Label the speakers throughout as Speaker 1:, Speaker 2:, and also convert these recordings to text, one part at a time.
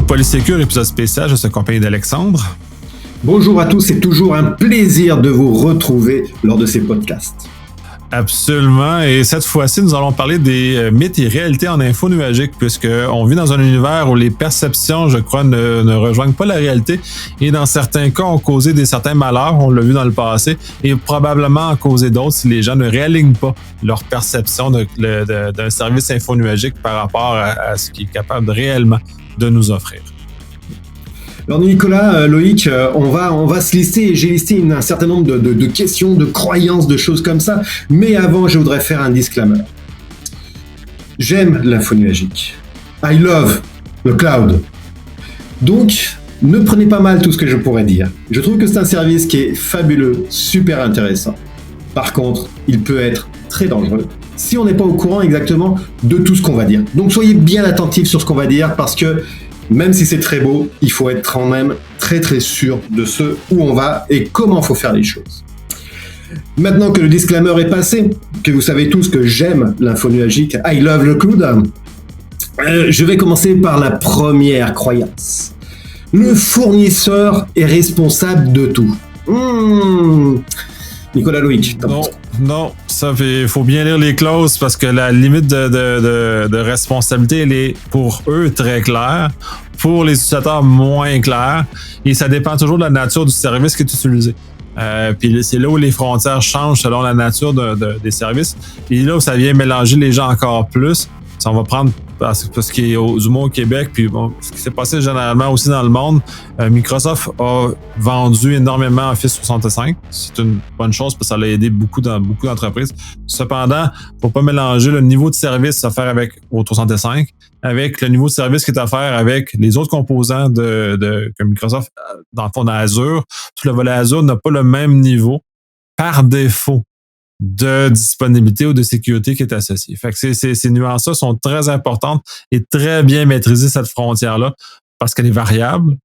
Speaker 1: Polysécure, épisode spécial. Je suis accompagné d'Alexandre.
Speaker 2: Bonjour à tous, c'est toujours un plaisir de vous retrouver lors de ces podcasts.
Speaker 1: Absolument. Et cette fois-ci, nous allons parler des mythes et réalités en info nuagique, puisqu'on vit dans un univers où les perceptions, je crois, ne rejoignent pas la réalité et dans certains cas ont causé certains malheurs, on l'a vu dans le passé, et probablement en causer d'autres si les gens ne réalignent pas leur perception d'un service info nuagique par rapport à ce qu'il est capable réellement de nous offrir.
Speaker 2: Alors Nicolas, Loïc, on va se lister, j'ai listé un certain nombre de questions, de croyances, de choses comme ça, mais avant je voudrais faire un disclaimer. J'aime l'info nuagique. I love the cloud. Donc, ne prenez pas mal tout ce que je pourrais dire. Je trouve que c'est un service qui est fabuleux, super intéressant. Par contre, il peut être très dangereux si on n'est pas au courant exactement de tout ce qu'on va dire. Donc soyez bien attentifs sur ce qu'on va dire parce que même si c'est très beau, il faut être quand même très très sûr de ce où on va et comment il faut faire les choses. Maintenant que le disclaimer est passé, que vous savez tous que j'aime l'info nuagique, I love the cloud, je vais commencer par la première croyance. Le fournisseur est responsable de tout. Nicolas, Loïc,
Speaker 1: Non, ça il faut bien lire les clauses parce que la limite de responsabilité, elle est pour eux très claire, pour les utilisateurs moins claire, et ça dépend toujours de la nature du service qui est utilisé. Puis c'est là où les frontières changent selon la nature des services. Et là où ça vient mélanger les gens encore plus. Ça, on va prendre parce qu'il y a du moins au Québec, puis bon, ce qui s'est passé généralement aussi dans le monde, Microsoft a vendu énormément Office 365. C'est une bonne chose parce que ça l'a aidé beaucoup d'entreprises. Cependant, faut pas mélanger le niveau de service offert avec au 365 avec le niveau de service qui est offert avec les autres composants que Microsoft, dans le fond, dans Azure. Tout le volet Azure n'a pas le même niveau par défaut de disponibilité ou de sécurité qui est associée. Fait que ces nuances-là sont très importantes et très bien maîtriser cette frontière-là parce qu'elle est variable.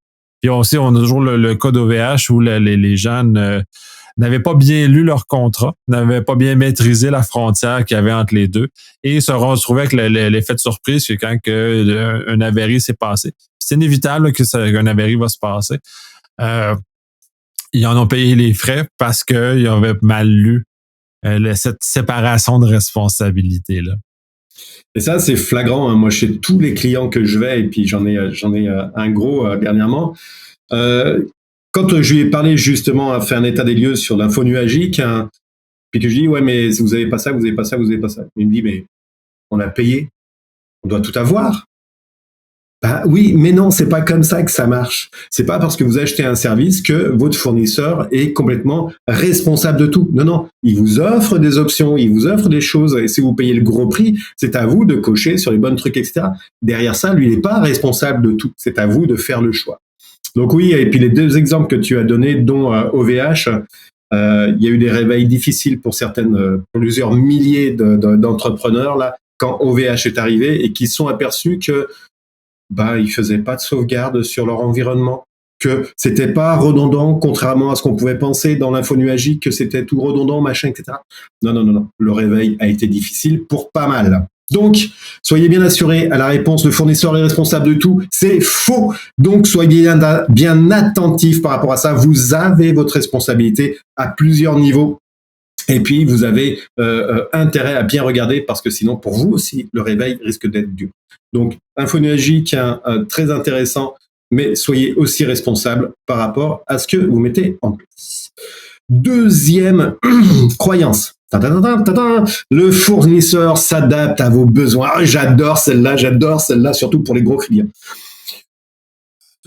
Speaker 1: Puis aussi, on a toujours le cas d'OVH où les gens n'avaient pas bien lu leur contrat, n'avaient pas bien maîtrisé la frontière qu'il y avait entre les deux et se retrouvaient avec l'effet de surprise quand un avarie s'est passé. C'est inévitable qu'un avarie va se passer. Ils en ont payé les frais parce qu'ils avaient mal lu cette séparation de responsabilité-là.
Speaker 2: Et ça, c'est flagrant. Moi, chez tous les clients que je vais, et puis j'en ai un gros dernièrement, quand je lui ai parlé justement, fait un état des lieux sur l'info nuagique, puis que je dis, ouais, mais vous avez pas ça, vous avez pas ça, vous avez pas ça. Il me dit, mais on a payé, on doit tout avoir. Ben oui, mais non, c'est pas comme ça que ça marche. C'est pas parce que vous achetez un service que votre fournisseur est complètement responsable de tout. Non, il vous offre des options, il vous offre des choses, et si vous payez le gros prix, c'est à vous de cocher sur les bons trucs, etc. Derrière ça, lui, il n'est pas responsable de tout. C'est à vous de faire le choix. Donc oui, et puis les deux exemples que tu as donnés, dont OVH, il y a eu des réveils difficiles pour plusieurs milliers d'entrepreneurs là, quand OVH est arrivé et qui se sont aperçus que ils faisaient pas de sauvegarde sur leur environnement, que c'était pas redondant, contrairement à ce qu'on pouvait penser dans l'info nuagique, que c'était tout redondant, machin, etc. Non. Le réveil a été difficile pour pas mal. Donc, soyez bien assurés à la réponse, le fournisseur est responsable de tout, c'est faux. Donc, soyez bien attentifs par rapport à ça. Vous avez votre responsabilité à plusieurs niveaux. Et puis, vous avez intérêt à bien regarder parce que sinon, pour vous aussi, le réveil risque d'être dur. Donc, info nuagique, très intéressant, mais soyez aussi responsable par rapport à ce que vous mettez en place. Deuxième croyance. Le fournisseur s'adapte à vos besoins. J'adore celle-là, surtout pour les gros clients.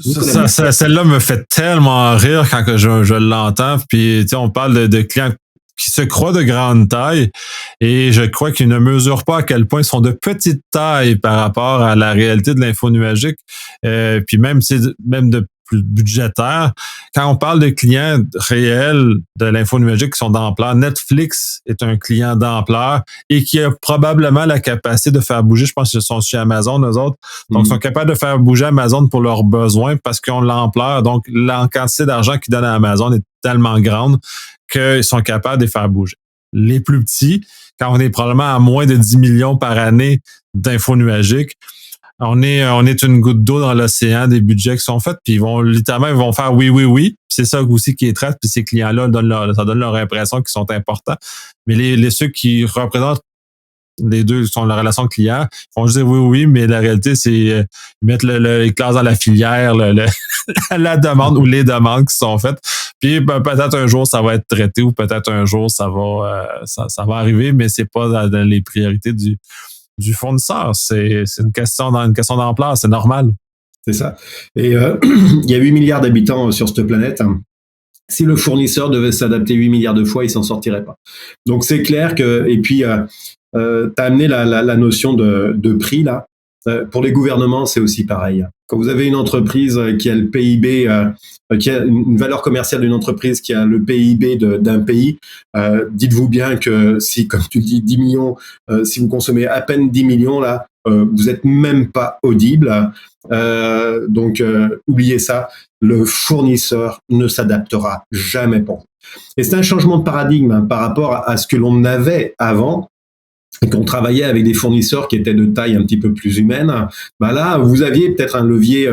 Speaker 1: Celle-là me fait tellement rire quand que je l'entends. Puis, on parle de clients qui se croient de grande taille et je crois qu'ils ne mesurent pas à quel point ils sont de petite taille par rapport à la réalité de l'info nuagique. Puis même de plus budgétaire. Quand on parle de clients réels de l'info nuagique qui sont d'ampleur, Netflix est un client d'ampleur et qui a probablement la capacité de faire bouger, je pense qu'ils sont chez Amazon, eux autres. Donc, ils sont capables de faire bouger Amazon pour leurs besoins parce qu'ils ont l'ampleur. Donc, la quantité d'argent qu'ils donnent à Amazon est tellement grande qu'ils sont capables de les faire bouger. Les plus petits, quand on est probablement à moins de 10 millions par année d'info nuagique, On est une goutte d'eau dans l'océan des budgets qui sont faits, puis ils vont faire oui, oui, oui. C'est ça aussi qui est traite, puis ces clients-là ça donne leur impression qu'ils sont importants. Mais ceux qui représentent les deux qui sont la relation client, ils vont juste dire oui, oui, mais la réalité, c'est ils mettent les classes dans la filière, la demande ou les demandes qui sont faites. Puis peut-être un jour ça va être traité ou peut-être un jour ça va arriver, mais c'est pas dans les priorités du fournisseur. C'est une question d'ampleur, c'est normal.
Speaker 2: C'est ça. Et il y a 8 milliards d'habitants sur cette planète. Si le fournisseur devait s'adapter 8 milliards de fois, il s'en sortirait pas. Donc c'est clair que, et puis tu as amené la notion de prix là. Pour les gouvernements, c'est aussi pareil. Quand vous avez une entreprise qui a le PIB, qui a une valeur commerciale d'une entreprise qui a le PIB d'un pays, dites-vous bien que si, comme tu le dis, 10 millions, si vous consommez à peine 10 millions, là, vous êtes même pas audible. Donc, oubliez ça. Le fournisseur ne s'adaptera jamais pour vous. Et c'est un changement de paradigme par rapport à ce que l'on avait avant. Et qu'on travaillait avec des fournisseurs qui étaient de taille un petit peu plus humaine, bah là, vous aviez peut-être un levier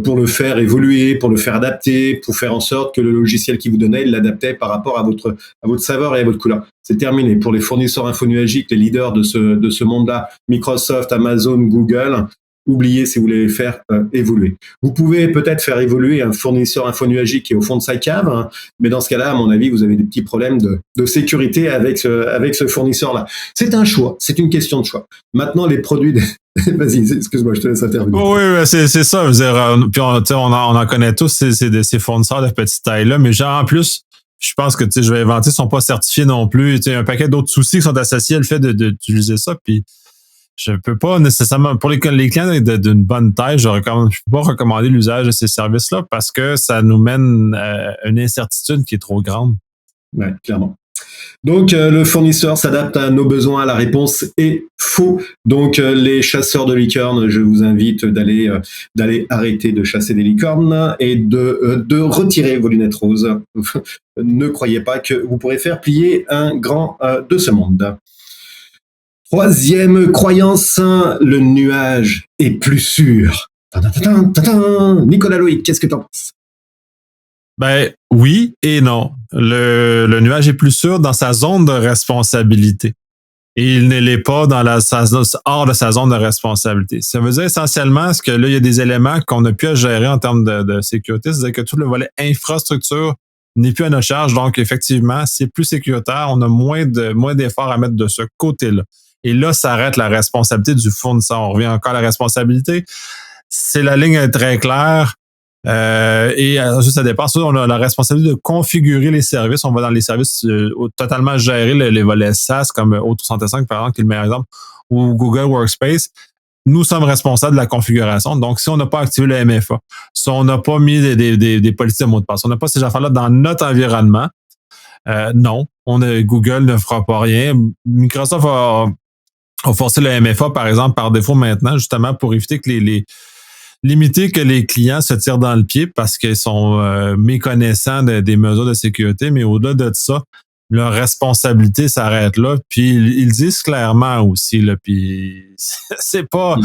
Speaker 2: pour le faire évoluer, pour le faire adapter, pour faire en sorte que le logiciel qui vous donnait, il l'adaptait par rapport à votre saveur et à votre couleur. C'est terminé. Pour les fournisseurs infonuagiques, les leaders de ce monde-là, Microsoft, Amazon, Google, oubliez si vous voulez faire évoluer. Vous pouvez peut-être faire évoluer un fournisseur infonuagique qui est au fond de sa cave, hein, mais dans ce cas-là, à mon avis, vous avez des petits problèmes de sécurité avec ce fournisseur-là. C'est un choix, c'est une question de choix. Maintenant, les produits... Vas-y, excuse-moi, je te laisse intervenir.
Speaker 1: Oui, c'est ça. Je veux dire, puis on en connaît tous ces fournisseurs de petite taille-là, mais genre en plus, je pense que je vais inventer, ils sont pas certifiés non plus. Il y a un paquet d'autres soucis qui sont associés au fait d'utiliser ça, puis je peux pas nécessairement, pour les clients d'une bonne taille, je peux pas recommander l'usage de ces services-là parce que ça nous mène à une incertitude qui est trop grande.
Speaker 2: Ouais, clairement. Donc, le fournisseur s'adapte à nos besoins. La réponse est faux. Donc, les chasseurs de licornes, je vous invite d'aller arrêter de chasser des licornes et de retirer vos lunettes roses. Ne croyez pas que vous pourrez faire plier un grand de ce monde. Troisième croyance, le nuage est plus sûr. Nicolas Loïc, qu'est-ce que tu en penses?
Speaker 1: Ben oui et non. Le nuage est plus sûr dans sa zone de responsabilité. Et il ne l'est pas hors de sa zone de responsabilité. Ça veut dire essentiellement que là, il y a des éléments qu'on n'a plus à gérer en termes de sécurité. C'est-à-dire que tout le volet infrastructure n'est plus à notre charge. Donc, effectivement, c'est plus sécuritaire. On a moins d'efforts à mettre de ce côté-là. Et là, ça arrête la responsabilité du fournisseur. On revient encore à la responsabilité. C'est la ligne est très claire. Et ensuite, ça dépend. On a la responsabilité de configurer les services. On va dans les services totalement gérer les volets SaaS comme Auto65, par exemple, qui est le meilleur exemple, ou Google Workspace. Nous sommes responsables de la configuration. Donc, si on n'a pas activé le MFA, si on n'a pas mis des politiques de mots de passe, si on n'a pas ces affaires-là dans notre environnement, non, Google ne fera pas rien. Microsoft a forcé le MFA, par exemple, par défaut maintenant, justement pour éviter que limiter que les clients se tirent dans le pied parce qu'ils sont méconnaissants des mesures de sécurité, mais au-delà de ça, leur responsabilité s'arrête là. Puis ils disent clairement aussi, là, puis c'est pas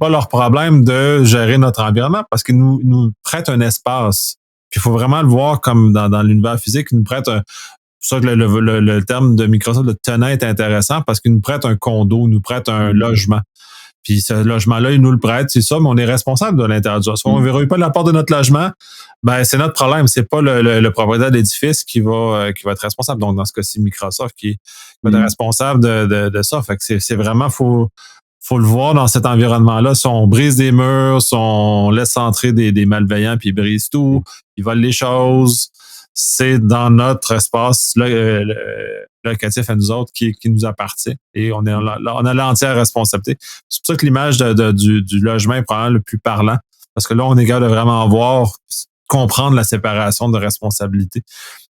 Speaker 1: leur problème de gérer notre environnement parce qu'ils nous prêtent un espace. Puis il faut vraiment le voir comme dans l'univers physique, ils nous prêtent c'est pour ça que le terme de Microsoft, le tenant, est intéressant parce qu'il nous prête un condo, il nous prête un logement. Puis ce logement-là, il nous le prête, c'est ça, mais on est responsable de l'intérieur du logement. Si on ne verrouille pas la porte de notre logement, ben c'est notre problème. C'est pas le propriétaire de l'édifice qui va être responsable. Donc, dans ce cas-ci, Microsoft qui va être responsable de ça. Fait que c'est vraiment, faut le voir dans cet environnement-là. Si on brise des murs, si on laisse entrer des malveillants, puis ils brisent tout, ils volent les choses, c'est dans notre espace locatif à nous autres qui nous appartient et on a l'entière responsabilité. C'est pour ça que l'image du logement est probablement le plus parlant parce que là, on est capable de vraiment comprendre la séparation de responsabilité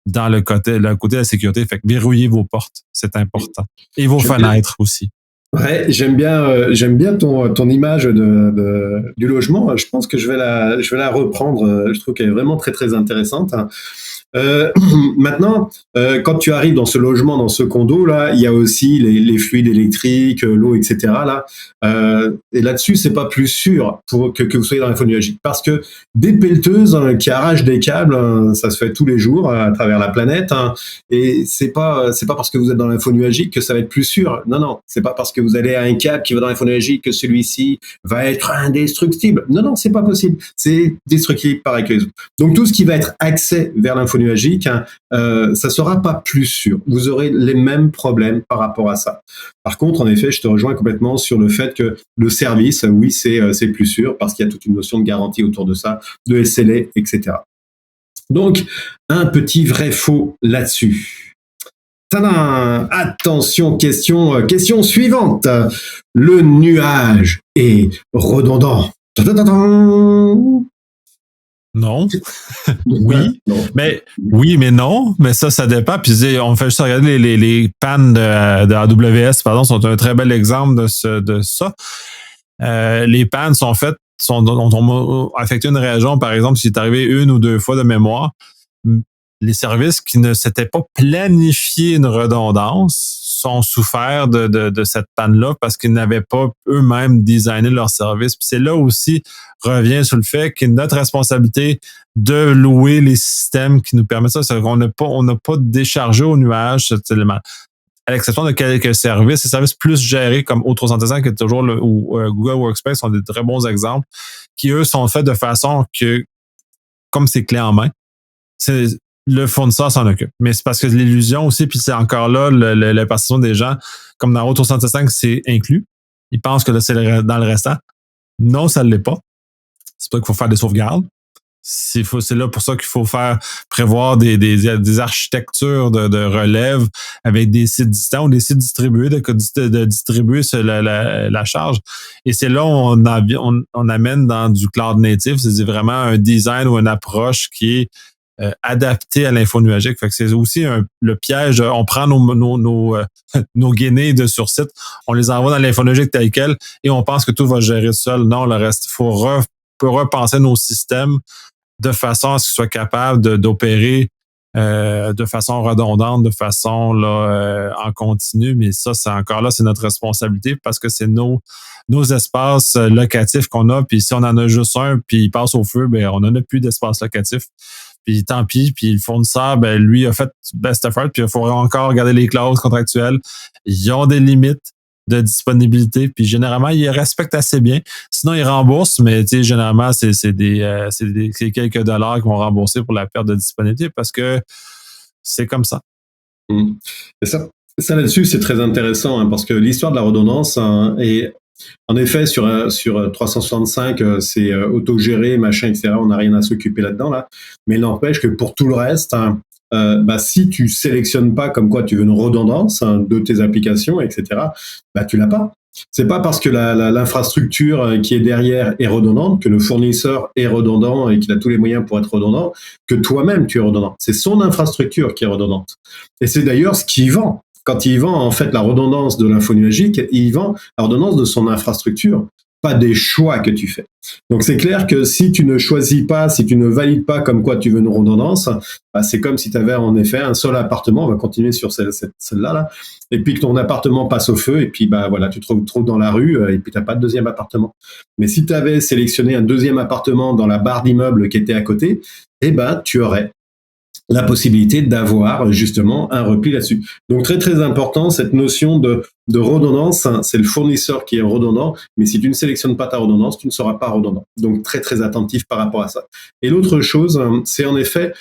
Speaker 1: dans le côté de la sécurité. Fait que verrouillez vos portes, c'est important. Et vos fenêtres aussi.
Speaker 2: Ouais, j'aime bien ton image du logement. Je pense que je vais la reprendre. Je trouve qu'elle est vraiment très très intéressante. Euh, Maintenant, quand tu arrives dans ce logement, dans ce condo là, il y a aussi les fluides électriques, l'eau, etc. Là, et là-dessus, c'est pas plus sûr que vous soyez dans l'info nuagique, parce que des pelleteuses qui arrachent des câbles, ça se fait tous les jours à travers la planète, hein, et c'est pas parce que vous êtes dans l'info nuagique que ça va être plus sûr. Non, non, c'est pas parce que vous allez à un câble qui va dans l'info nuagique que celui-ci va être indestructible. Non, non, c'est pas possible. C'est destructible pareil que les autres. Donc tout ce qui va être accès vers l'info nuagique, hein, ça sera pas plus sûr. Vous aurez les mêmes problèmes par rapport à ça. Par contre, en effet, je te rejoins complètement sur le fait que le service, oui, c'est plus sûr parce qu'il y a toute une notion de garantie autour de ça, de SLA, etc. Donc, un petit vrai-faux là-dessus. Tadam! Attention, question suivante. Le nuage est redondant. Tadadadam!
Speaker 1: Non. Oui.
Speaker 2: Non.
Speaker 1: Mais oui, mais non. Mais ça dépend. Puis on fait juste regarder les pannes de AWS, pardon, sont un très bel exemple de ça. Les pannes ont affecté une région, par exemple, si c'est arrivé une ou deux fois de mémoire. Les services qui ne s'étaient pas planifié une redondance sont souffert de cette panne-là parce qu'ils n'avaient pas eux-mêmes designé leur service. Puis c'est là aussi revient sur le fait que notre responsabilité de louer les systèmes qui nous permettent ça, c'est qu'on n'a pas déchargé au nuage cet élément. À l'exception de quelques services, les services plus gérés comme O365, qui est toujours ou Google Workspace sont des très bons exemples, qui eux sont faits de façon que, comme c'est clé en main, c'est le fournisseur s'en occupe. Mais c'est parce que l'illusion aussi, puis c'est encore là la perception des gens, comme dans O365, c'est inclus. Ils pensent que c'est dans le restant. Non, ça ne l'est pas. C'est pas qu'il faut faire des sauvegardes. C'est là pour ça qu'il faut prévoir des architectures de relève avec des sites distants ou des sites distribués, de distribuer la charge. Et c'est là où on amène dans du cloud native, c'est vraiment un design ou une approche qui est adapté à l'info nuagique. Fait que c'est aussi le piège. On prend nos guinées de sur site, on les envoie dans l'info nuagique tel quel et on pense que tout va gérer seul. Non, le reste, il faut repenser nos systèmes de façon à ce qu'ils soient capables d'opérer de façon redondante, de façon en continu. Mais ça, c'est encore là, c'est notre responsabilité parce que c'est nos espaces locatifs qu'on a. Puis si on en a juste un, puis il passe au feu, ben on n'en a plus d'espace locatif. Puis tant pis, puis le fournisseur, ben lui a fait best effort, puis il faudra encore regarder les clauses contractuelles. Ils ont des limites de disponibilité, puis généralement, ils respectent assez bien. Sinon, ils remboursent, mais tu sais, généralement, c'est quelques dollars qu'ils vont rembourser pour la perte de disponibilité parce que c'est comme ça.
Speaker 2: Et ça là-dessus, c'est très intéressant hein, parce que l'histoire de la redondance hein, est en effet, sur 365, c'est autogéré, machin, etc. On n'a rien à s'occuper là-dedans, là. Mais il n'empêche que pour tout le reste, hein, si tu sélectionnes pas comme quoi tu veux une redondance hein, de tes applications, etc., tu l'as pas. C'est pas parce que l'infrastructure qui est derrière est redondante, que le fournisseur est redondant et qu'il a tous les moyens pour être redondant, que toi-même tu es redondant. C'est son infrastructure qui est redondante. Et c'est d'ailleurs ce qu'il vend. Quand il vend en fait la redondance de l'info nuagique, il vend la redondance de son infrastructure, pas des choix que tu fais. Donc c'est clair que si tu ne choisis pas, si tu ne valides pas comme quoi tu veux une redondance, c'est comme si tu avais en effet un seul appartement, on va continuer sur celle-là, là, et puis que ton appartement passe au feu, et puis voilà, tu te retrouves dans la rue, et puis tu n'as pas de deuxième appartement. Mais si tu avais sélectionné un deuxième appartement dans la barre d'immeuble qui était à côté, tu aurais la possibilité d'avoir justement un repli là-dessus. Donc très très important cette notion de redondance, hein, c'est le fournisseur qui est redondant, mais si tu ne sélectionnes pas ta redondance, tu ne seras pas redondant. Donc très très attentif par rapport à ça. Et l'autre chose, c'est en effet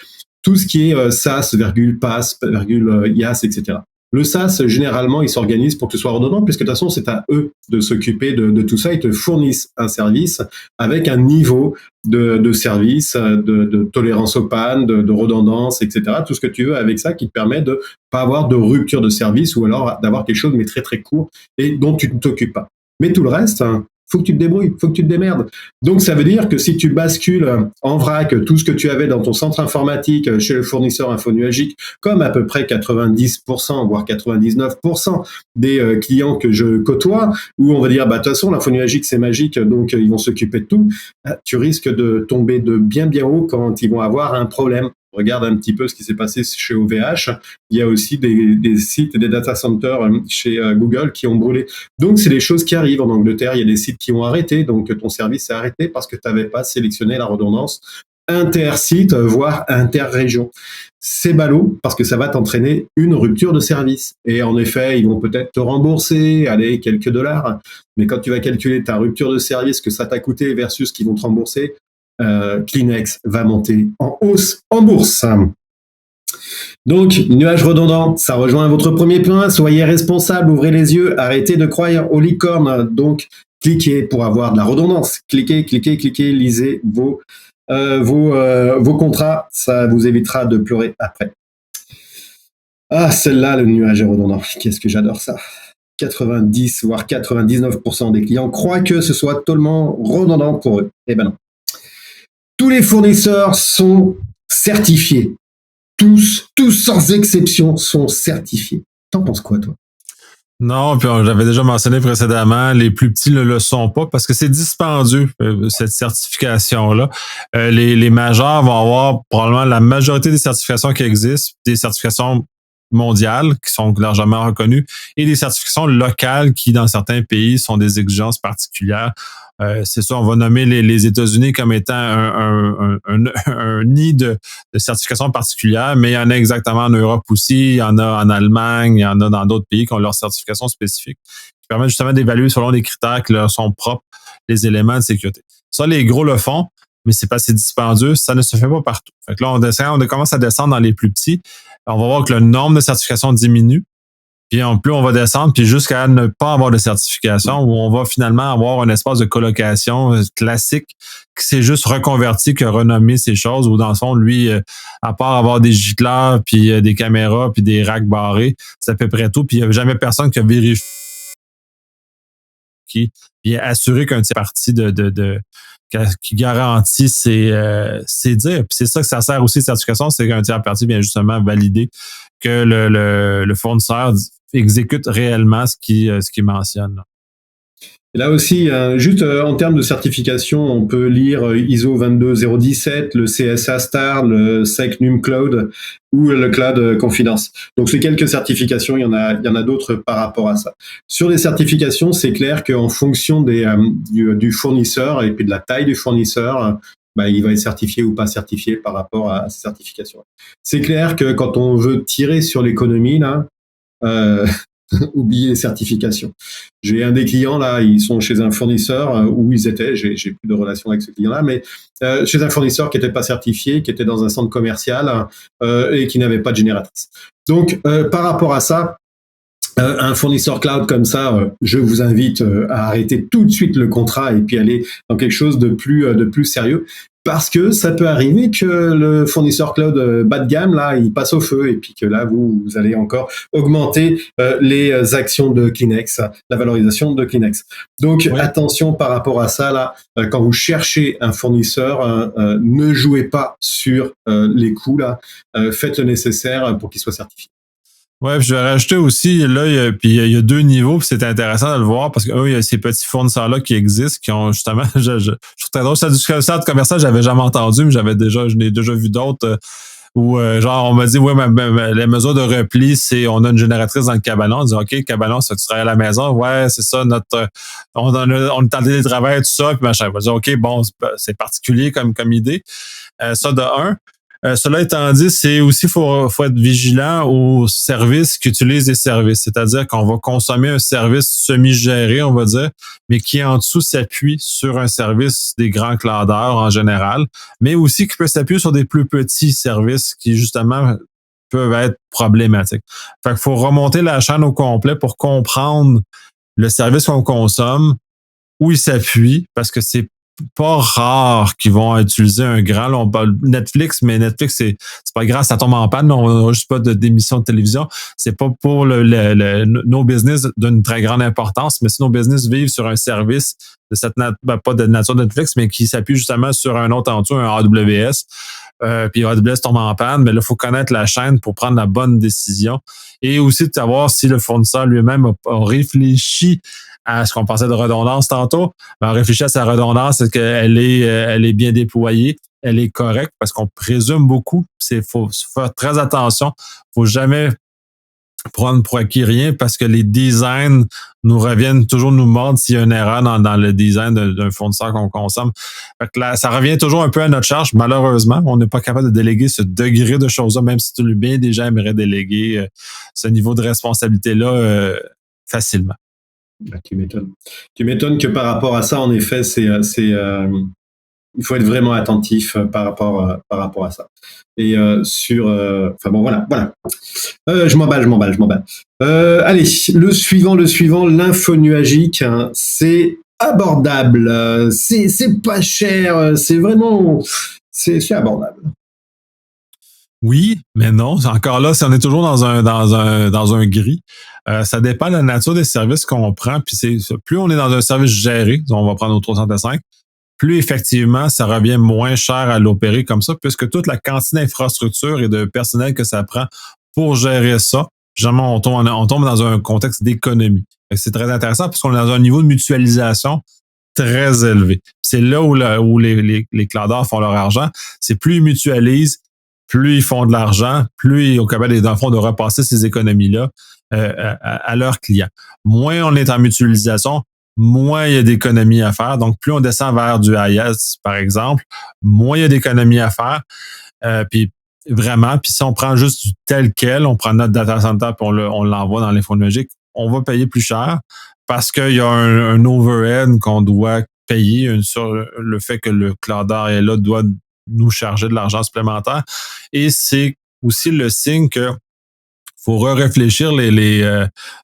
Speaker 2: tout ce qui est SaaS, PaaS, IaaS, etc. Le SaaS, généralement, il s'organise pour que ce soit redondant, puisque de toute façon, c'est à eux de s'occuper de tout ça. Ils te fournissent un service avec un niveau de service, de tolérance aux pannes, de redondance, etc. Tout ce que tu veux avec ça qui te permet de pas avoir de rupture de service ou alors d'avoir quelque chose, mais très, très court et dont tu ne t'occupes pas. Mais tout le reste, faut que tu te débrouilles, faut que tu te démerdes. Donc ça veut dire que si tu bascules en vrac tout ce que tu avais dans ton centre informatique chez le fournisseur infonuagique, comme à peu près 90%, voire 99% des clients que je côtoie, où on va dire, bah, de toute façon, l'infonuagique, c'est magique, donc ils vont s'occuper de tout, tu risques de tomber de bien, bien haut quand ils vont avoir un problème. Regarde un petit peu ce qui s'est passé chez OVH. Il y a aussi des sites, des data centers chez Google qui ont brûlé. Donc, c'est des choses qui arrivent. En Angleterre, il y a des sites qui ont arrêté. Donc, ton service est arrêté parce que tu n'avais pas sélectionné la redondance inter-site, voire inter-région. C'est ballot parce que ça va t'entraîner une rupture de service. Et en effet, ils vont peut-être te rembourser, allez, quelques dollars. Mais quand tu vas calculer ta rupture de service, que ça t'a coûté versus ce qu'ils vont te rembourser, Kleenex va monter en hausse en bourse. Donc, nuage redondant, ça rejoint votre premier point. Soyez responsable, ouvrez les yeux, arrêtez de croire aux licornes. Donc, cliquez pour avoir de la redondance. Cliquez, cliquez, cliquez, lisez vos contrats. Ça vous évitera de pleurer après. Ah, celle-là, le nuage est redondant. Qu'est-ce que j'adore ça. 90 voire 99% des clients croient que ce soit totalement redondant pour eux. Eh ben non. Tous les fournisseurs sont certifiés. Tous sans exception sont certifiés. T'en penses quoi, toi?
Speaker 1: Non, puis j'avais déjà mentionné précédemment, les plus petits ne le sont pas parce que c'est dispendieux, cette certification-là. Les majeurs vont avoir probablement la majorité des certifications qui existent, des certifications mondiales qui sont largement reconnues et des certifications locales qui, dans certains pays, sont des exigences particulières. C'est ça, on va nommer les États-Unis comme étant un nid de certification particulière, mais il y en a exactement en Europe aussi, il y en a en Allemagne, il y en a dans d'autres pays qui ont leurs certifications spécifiques qui permettent justement d'évaluer selon des critères qui leur sont propres les éléments de sécurité. Ça, les gros le font, mais c'est pas assez dispendieux, ça ne se fait pas partout. Fait que là, on commence à descendre dans les plus petits. On va voir que le nombre de certifications diminue. Puis en plus, on va descendre, puis jusqu'à ne pas avoir de certification, où on va finalement avoir un espace de colocation classique qui s'est juste reconverti, qui a renommé ces choses, où dans le fond, lui, à part avoir des gicleurs, puis des caméras, puis des racks barrés, c'est à peu près tout. Puis il n'y a jamais personne qui a vérifié, qui a assuré qu'un tiers parti qui garantit ses dires. Puis c'est ça que ça sert aussi de certification, c'est qu'un tiers parti vient justement valider que le fournisseur exécute réellement ce qu'il mentionne.
Speaker 2: Et là aussi, juste en termes de certification, on peut lire ISO 22017, le CSA Star, le SecNum Cloud ou le Cloud Confidence. Donc c'est quelques certifications, il y en a d'autres par rapport à ça. Sur les certifications, c'est clair qu'en fonction du fournisseur et puis de la taille du fournisseur, il va être certifié ou pas certifié par rapport à ces certifications. C'est clair que quand on veut tirer sur l'économie, là, oubliez les certifications. J'ai un des clients là, ils sont chez un fournisseur où ils étaient, j'ai plus de relation avec ce client-là, mais chez un fournisseur qui n'était pas certifié, qui était dans un centre commercial et qui n'avait pas de génératrice. Donc par rapport à ça, un fournisseur cloud comme ça, je vous invite à arrêter tout de suite le contrat et puis aller dans quelque chose de plus sérieux. Parce que ça peut arriver que le fournisseur cloud bas de gamme, là, il passe au feu et puis que là, vous allez encore augmenter les actions de Kleenex, la valorisation de Kleenex. Donc, attention par rapport à ça, là, quand vous cherchez un fournisseur, ne jouez pas sur les coûts, là. Faites le nécessaire pour qu'il soit certifié.
Speaker 1: Ouais, puis je vais rajouter aussi, là, il y a deux niveaux, puis c'est intéressant de le voir parce que il y a ces petits fournisseurs-là qui existent, qui ont justement, je trouve très drôle, ça du centre commercial, j'avais jamais entendu, mais je n'ai déjà vu d'autres où, genre, on m'a dit, ouais, les mesures de repli, c'est, on a une génératrice dans le cabanon, on dit, OK, cabanon, ça, tu travailles à la maison, ouais, c'est ça, on est en télétravail, tout ça, puis machin, on va dire, OK, bon, c'est particulier comme idée, ça de un. Cela étant dit, c'est aussi faut être vigilant aux services qui utilisent des services. C'est-à-dire qu'on va consommer un service semi-géré, on va dire, mais qui en dessous s'appuie sur un service des grands cloudeurs en général, mais aussi qui peut s'appuyer sur des plus petits services qui, justement, peuvent être problématiques. Fait qu'il faut remonter la chaîne au complet pour comprendre le service qu'on consomme, où il s'appuie, parce que c'est pas rare qu'ils vont utiliser un grand. Là, on parle Netflix, mais Netflix, c'est pas grave, ça tombe en panne. Là, on n'a juste pas d'émission de télévision. C'est pas pour nos business d'une très grande importance, mais si nos business vivent sur un service de cette pas de nature de Netflix, mais qui s'appuie justement sur un autre en dessous, un AWS. Puis AWS tombe en panne, mais là, il faut connaître la chaîne pour prendre la bonne décision. Et aussi de savoir si le fournisseur lui-même a réfléchi à ce qu'on pensait de redondance tantôt. Ben, réfléchir à sa redondance, est-ce qu'elle elle est bien déployée, elle est correcte, parce qu'on présume beaucoup. Faut faire très attention. Faut jamais prendre pour acquis rien parce que les designs nous reviennent toujours nous mordre s'il y a une erreur dans le design d'un fournisseur qu'on consomme. Fait que là, ça revient toujours un peu à notre charge. Malheureusement, on n'est pas capable de déléguer ce degré de choses-là, même si bien des gens aimeraient déléguer ce niveau de responsabilité-là facilement.
Speaker 2: Tu m'étonnes. Tu m'étonnes que par rapport à ça, en effet, il faut être vraiment attentif par rapport à ça. Et enfin bon, voilà. Je m'emballe. Allez, le suivant, l'infonuagique, hein, c'est abordable, c'est pas cher, c'est vraiment, c'est abordable.
Speaker 1: Oui, mais non. Encore là, si on est toujours dans un gris, ça dépend de la nature des services qu'on prend. Puis plus on est dans un service géré, on va prendre au 305, plus effectivement, ça revient moins cher à l'opérer comme ça, puisque toute la quantité d'infrastructures et de personnel que ça prend pour gérer ça, jamais on tombe dans un contexte d'économie. C'est très intéressant puisqu'on est dans un niveau de mutualisation très élevé. C'est là où les clouders font leur argent. C'est plus ils mutualisent, plus ils font de l'argent, plus ils sont capables, dans le fond, de repasser ces économies-là à leurs clients. Moins on est en mutualisation, moins il y a d'économies à faire. Donc, plus on descend vers du IaaS, par exemple, moins il y a d'économies à faire. Puis vraiment, puis si on prend juste du tel quel, on prend notre data center puis on l'envoie dans l'infonuagique, on va payer plus cher parce qu'il y a un overhead qu'on doit payer sur le fait que le cloudeur est là, doit nous charger de l'argent supplémentaire. Et c'est aussi le signe que faut réfléchir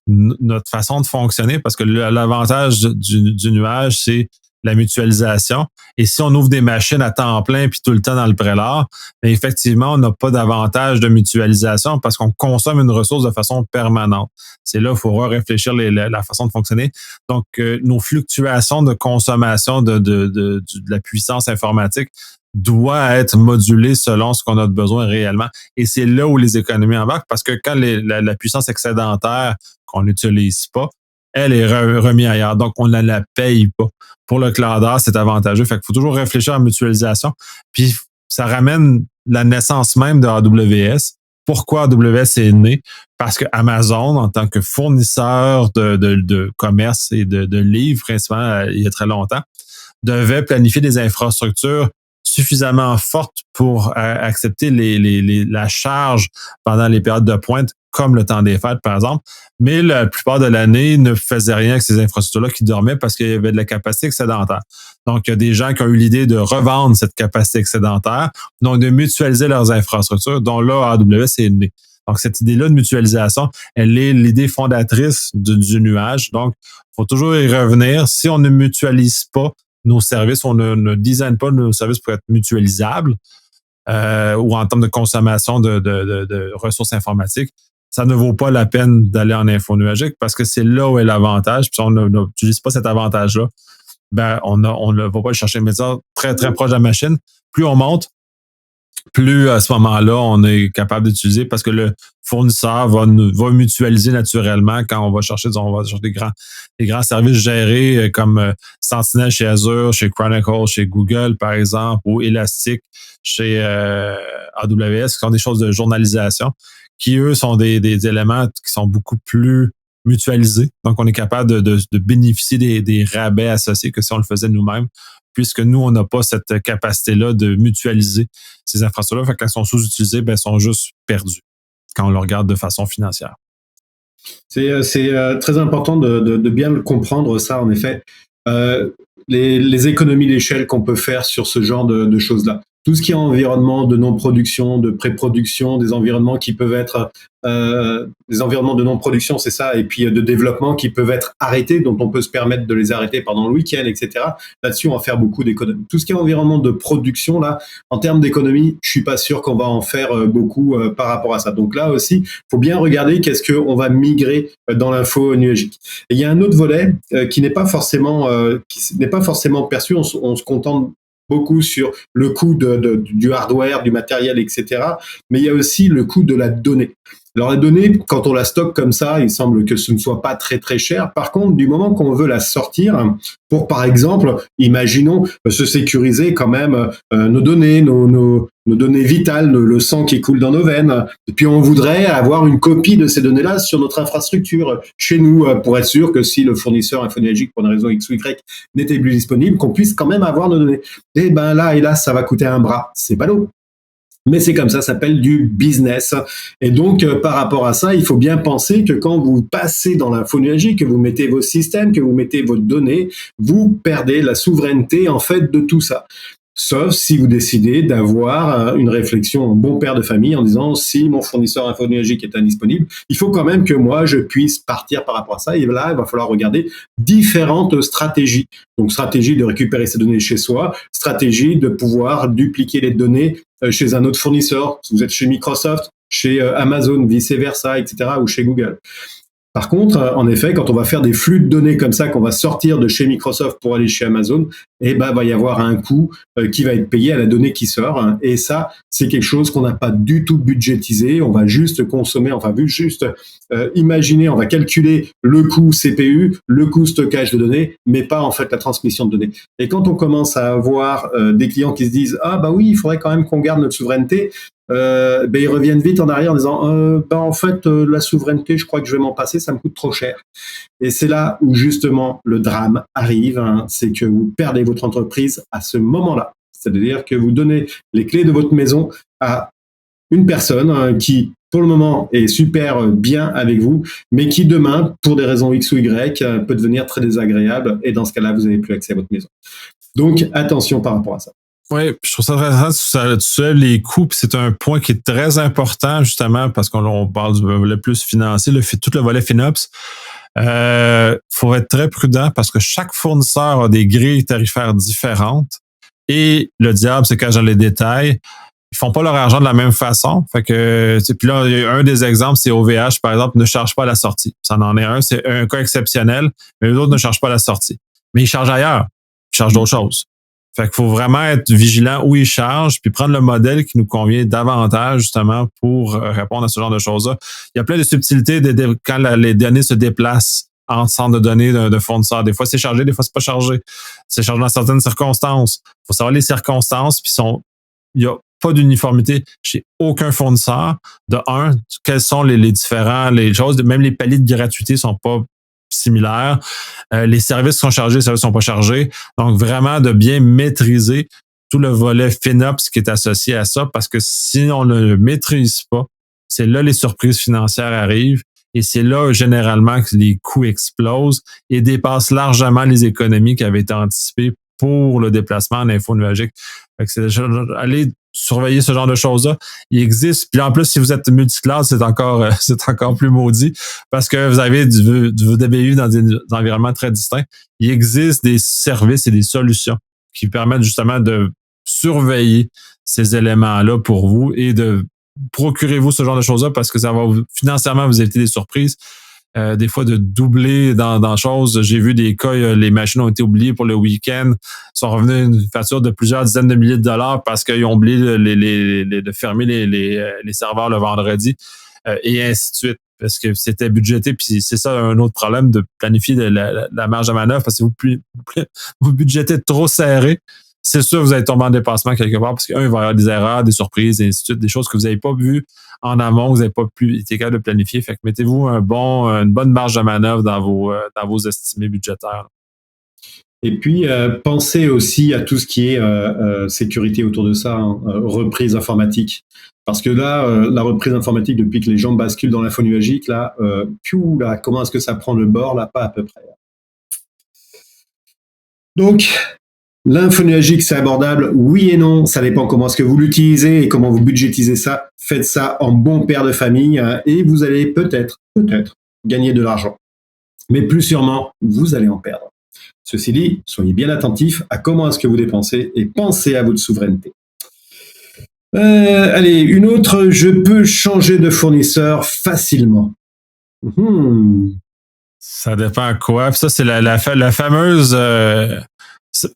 Speaker 1: notre façon de fonctionner parce que l'avantage du nuage, c'est la mutualisation. Et si on ouvre des machines à temps plein puis tout le temps dans le prélat, bien effectivement, on n'a pas d'avantage de mutualisation parce qu'on consomme une ressource de façon permanente. C'est là qu'il faut réfléchir la façon de fonctionner. Donc, nos fluctuations de consommation de la puissance informatique doit être modulé selon ce qu'on a de besoin réellement. Et c'est là où les économies embarquent parce que quand la puissance excédentaire qu'on n'utilise pas, elle est remise ailleurs. Donc, on ne la paye pas. Pour le cloudeur, c'est avantageux. Fait qu'il faut toujours réfléchir à la mutualisation. Puis, ça ramène la naissance même de AWS. Pourquoi AWS est né? Parce que Amazon, en tant que fournisseur de commerce et de livres, principalement il y a très longtemps, devait planifier des infrastructures suffisamment forte pour accepter la charge pendant les périodes de pointe, comme le temps des fêtes, par exemple. Mais la plupart de l'année ne faisaient rien avec ces infrastructures-là qui dormaient parce qu'il y avait de la capacité excédentaire. Donc, il y a des gens qui ont eu l'idée de revendre cette capacité excédentaire, donc de mutualiser leurs infrastructures, dont là, AWS est né. Donc, cette idée-là de mutualisation, elle est l'idée fondatrice du nuage. Donc, il faut toujours y revenir. Si on ne mutualise pas nos services, on ne design pas nos services pour être mutualisables ou en termes de consommation de ressources informatiques, ça ne vaut pas la peine d'aller en infonuagique parce que c'est là où est l'avantage. Puis si on n'utilise pas cet avantage-là, ben on ne va pas le chercher. Mais ça, très, très proche de la machine, plus on monte, plus à ce moment-là, on est capable d'utiliser parce que le fournisseur va mutualiser naturellement quand on va chercher des grands services gérés comme Sentinel chez Azure, chez Chronicle, chez Google, par exemple, ou Elastic chez AWS, qui sont des choses de journalisation, qui, eux, sont des éléments qui sont beaucoup plus mutualisés. Donc, on est capable de bénéficier des rabais associés que si on le faisait nous-mêmes, puisque nous, on n'a pas cette capacité-là de mutualiser ces infrastructures-là. Fait que quand elles sont sous-utilisées, ben, elles sont juste perdues quand on le regarde de façon financière.
Speaker 2: C'est très important de bien le comprendre, ça, en effet. Les économies d'échelle qu'on peut faire sur ce genre de choses-là. tout ce qui est environnement de non-production, de pré-production, des environnements qui peuvent être des environnements de non-production, c'est ça, et puis de développement qui peuvent être arrêtés, dont on peut se permettre de les arrêter pendant le week-end, etc. Là-dessus, on va faire beaucoup d'économies. Tout ce qui est environnement de production, là, en termes d'économie, je suis pas sûr qu'on va en faire beaucoup par rapport à ça. Donc là aussi, faut bien regarder qu'est-ce qu'on va migrer dans l'info nuagique. Et il y a un autre volet qui n'est pas forcément perçu. On se contente beaucoup sur le coût du hardware, du matériel, etc. Mais il y a aussi le coût de la donnée. Alors la donnée, quand on la stocke comme ça, il semble que ce ne soit pas très très cher. Par contre, du moment qu'on veut la sortir, pour par exemple, imaginons se sécuriser quand même nos données, nos données vitales, le sang qui coule dans nos veines, et puis on voudrait avoir une copie de ces données-là sur notre infrastructure chez nous, pour être sûr que si le fournisseur infonuagique, pour une raison X ou Y, n'était plus disponible, qu'on puisse quand même avoir nos données. Et ben là, hélas, ça va coûter un bras. C'est ballot. Mais c'est comme ça s'appelle du business. Et donc, par rapport à ça, il faut bien penser que quand vous passez dans l'info nuagique, que vous mettez vos systèmes, que vous mettez vos données, vous perdez la souveraineté, en fait, de tout ça. Sauf si vous décidez d'avoir une réflexion en bon père de famille en disant si mon fournisseur infonuagique est indisponible, il faut quand même que moi je puisse partir par rapport à ça. Et là, il va falloir regarder différentes stratégies. Donc stratégie de récupérer ces données chez soi, stratégie de pouvoir dupliquer les données chez un autre fournisseur. Si vous êtes chez Microsoft, chez Amazon, vice versa, etc. ou chez Google. Par contre, en effet, quand on va faire des flux de données comme ça, qu'on va sortir de chez Microsoft pour aller chez Amazon, eh ben, va y avoir un coût qui va être payé à la donnée qui sort. Et ça, c'est quelque chose qu'on n'a pas du tout budgétisé. On va juste consommer, enfin, juste imaginer, on va calculer le coût CPU, le coût stockage de données, mais pas en fait la transmission de données. Et quand on commence à avoir des clients qui se disent ah bah oui, il faudrait quand même qu'on garde notre souveraineté. Ils reviennent vite en arrière en disant en fait la souveraineté je crois que je vais m'en passer, ça me coûte trop cher. Et c'est là où justement le drame arrive, hein, c'est que vous perdez votre entreprise à ce moment-là. C'est-à-dire que vous donnez les clés de votre maison à une personne qui pour le moment est super bien avec vous, mais qui demain, pour des raisons X ou Y, peut devenir très désagréable, et dans ce cas-là, vous n'avez plus accès à votre maison. Donc attention par rapport à ça.
Speaker 1: Oui, je trouve ça très intéressant. Tu sais, les coûts, puis c'est un point qui est très important, justement, parce qu'on parle du volet plus financier, tout le volet FinOps. Faut être très prudent parce que chaque fournisseur a des grilles tarifaires différentes. Et le diable se cache dans les détails. Ils font pas leur argent de la même façon. Fait que, puis là, il y a un des exemples, c'est OVH, par exemple, ne charge pas la sortie. Ça en est un, c'est un cas exceptionnel, mais les autres ne chargent pas la sortie. Mais ils chargent ailleurs. Ils chargent d'autres choses. Fait qu'il faut vraiment être vigilant où ils chargent, puis prendre le modèle qui nous convient davantage, justement, pour répondre à ce genre de choses-là. Il y a plein de subtilités quand les données se déplacent en centre de données d'un fournisseur. Des fois, c'est chargé, des fois, c'est pas chargé. C'est chargé dans certaines circonstances. Il faut savoir les circonstances, puis il n'y a pas d'uniformité chez aucun fournisseur. De un, quels sont les différents, les choses, même les paliers de gratuité sont pas similaires. Les services sont chargés, les services sont pas chargés. Donc, vraiment de bien maîtriser tout le volet FinOps qui est associé à ça, parce que si on ne le maîtrise pas, c'est là les surprises financières arrivent et c'est là généralement que les coûts explosent et dépassent largement les économies qui avaient été anticipées pour le déplacement en info nuagique. Allez surveiller ce genre de choses-là. Il existe. Puis en plus, si vous êtes multicloud, c'est encore plus maudit parce que vous avez du DBU dans des environnements très distincts. Il existe des services et des solutions qui permettent justement de surveiller ces éléments-là pour vous et de procurez-vous ce genre de choses-là parce que ça va financièrement vous éviter des surprises. Des fois de doubler dans choses. J'ai vu des cas, les machines ont été oubliées pour le week-end, sont revenus une facture de plusieurs dizaines de milliers de dollars parce qu'ils ont oublié de fermer les serveurs le vendredi et ainsi de suite. Parce que c'était budgété, puis c'est ça un autre problème de planifier la marge de manœuvre parce que vous budgétez trop serré. C'est sûr que vous allez tomber en dépassement quelque part parce qu'il va y avoir des erreurs, des surprises, et ainsi de suite, des choses que vous n'avez pas vues en amont, vous n'avez pas été capable de planifier. Fait que mettez-vous une bonne marge de manœuvre dans vos estimés budgétaires.
Speaker 2: Et puis, pensez aussi à tout ce qui est sécurité autour de ça, hein, reprise informatique. Parce que là, la reprise informatique, depuis que les gens basculent dans l'info nuagique, là, comment est-ce que ça prend le bord, là, pas à peu près. Donc, L'infonuagique, c'est abordable, oui et non, ça dépend comment est-ce que vous l'utilisez et comment vous budgétisez ça. Faites ça en bon père de famille et vous allez peut-être gagner de l'argent. Mais plus sûrement, vous allez en perdre. Ceci dit, soyez bien attentifs à comment est-ce que vous dépensez et pensez à votre souveraineté. Allez, une autre, je peux changer de fournisseur facilement.
Speaker 1: Ça dépend quoi. Puis ça, c'est la fameuse...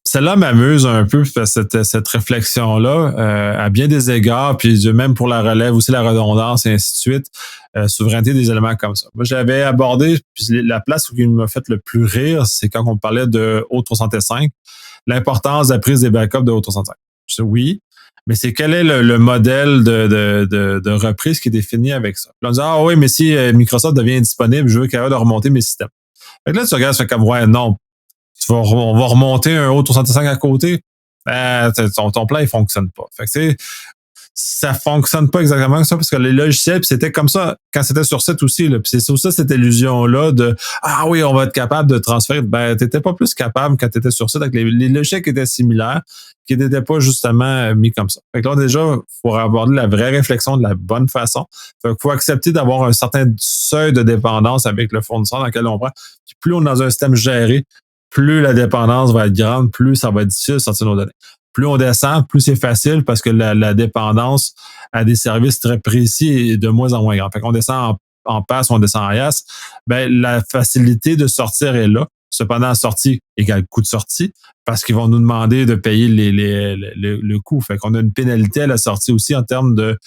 Speaker 1: celle-là m'amuse un peu, cette réflexion-là, à bien des égards, puis même pour la relève, aussi la redondance, et ainsi de suite, souveraineté des éléments comme ça. Moi, j'avais abordé, puis la place où il m'a fait le plus rire, c'est quand on parlait de O365, l'importance de la prise des backups de O365. Je dis oui, mais c'est quel est le modèle de reprise qui est défini avec ça. Puis on dit, ah oui, mais si Microsoft devient indisponible, je veux qu'il y ait de remonter mes systèmes. Fait que là, tu regardes, ça fait comme, ouais, non, on va remonter un O365 à côté. Ton plan, il fonctionne pas. Fait que, ça fonctionne pas exactement comme ça parce que les logiciels, puis c'était comme ça quand c'était sur site aussi. Là, puis c'est sur ça cette illusion-là de ah oui, on va être capable de transférer. Ben, t'étais pas plus capable quand t'étais sur site avec les logiciels qui étaient similaires, qui n'étaient pas justement mis comme ça. Fait que là, déjà, il faut aborder la vraie réflexion de la bonne façon. Fait qu'il faut accepter d'avoir un certain seuil de dépendance avec le fournisseur dans lequel on prend. Puis plus on est dans un système géré, plus la dépendance va être grande, plus ça va être difficile de sortir nos données. Plus on descend, plus c'est facile parce que la dépendance à des services très précis est de moins en moins grande. Fait qu'on descend en PaaS ou on descend en IaaS, ben, la facilité de sortir est là. Cependant, la sortie égale coût de sortie parce qu'ils vont nous demander de payer le coût. Fait qu'on a une pénalité à la sortie aussi en termes de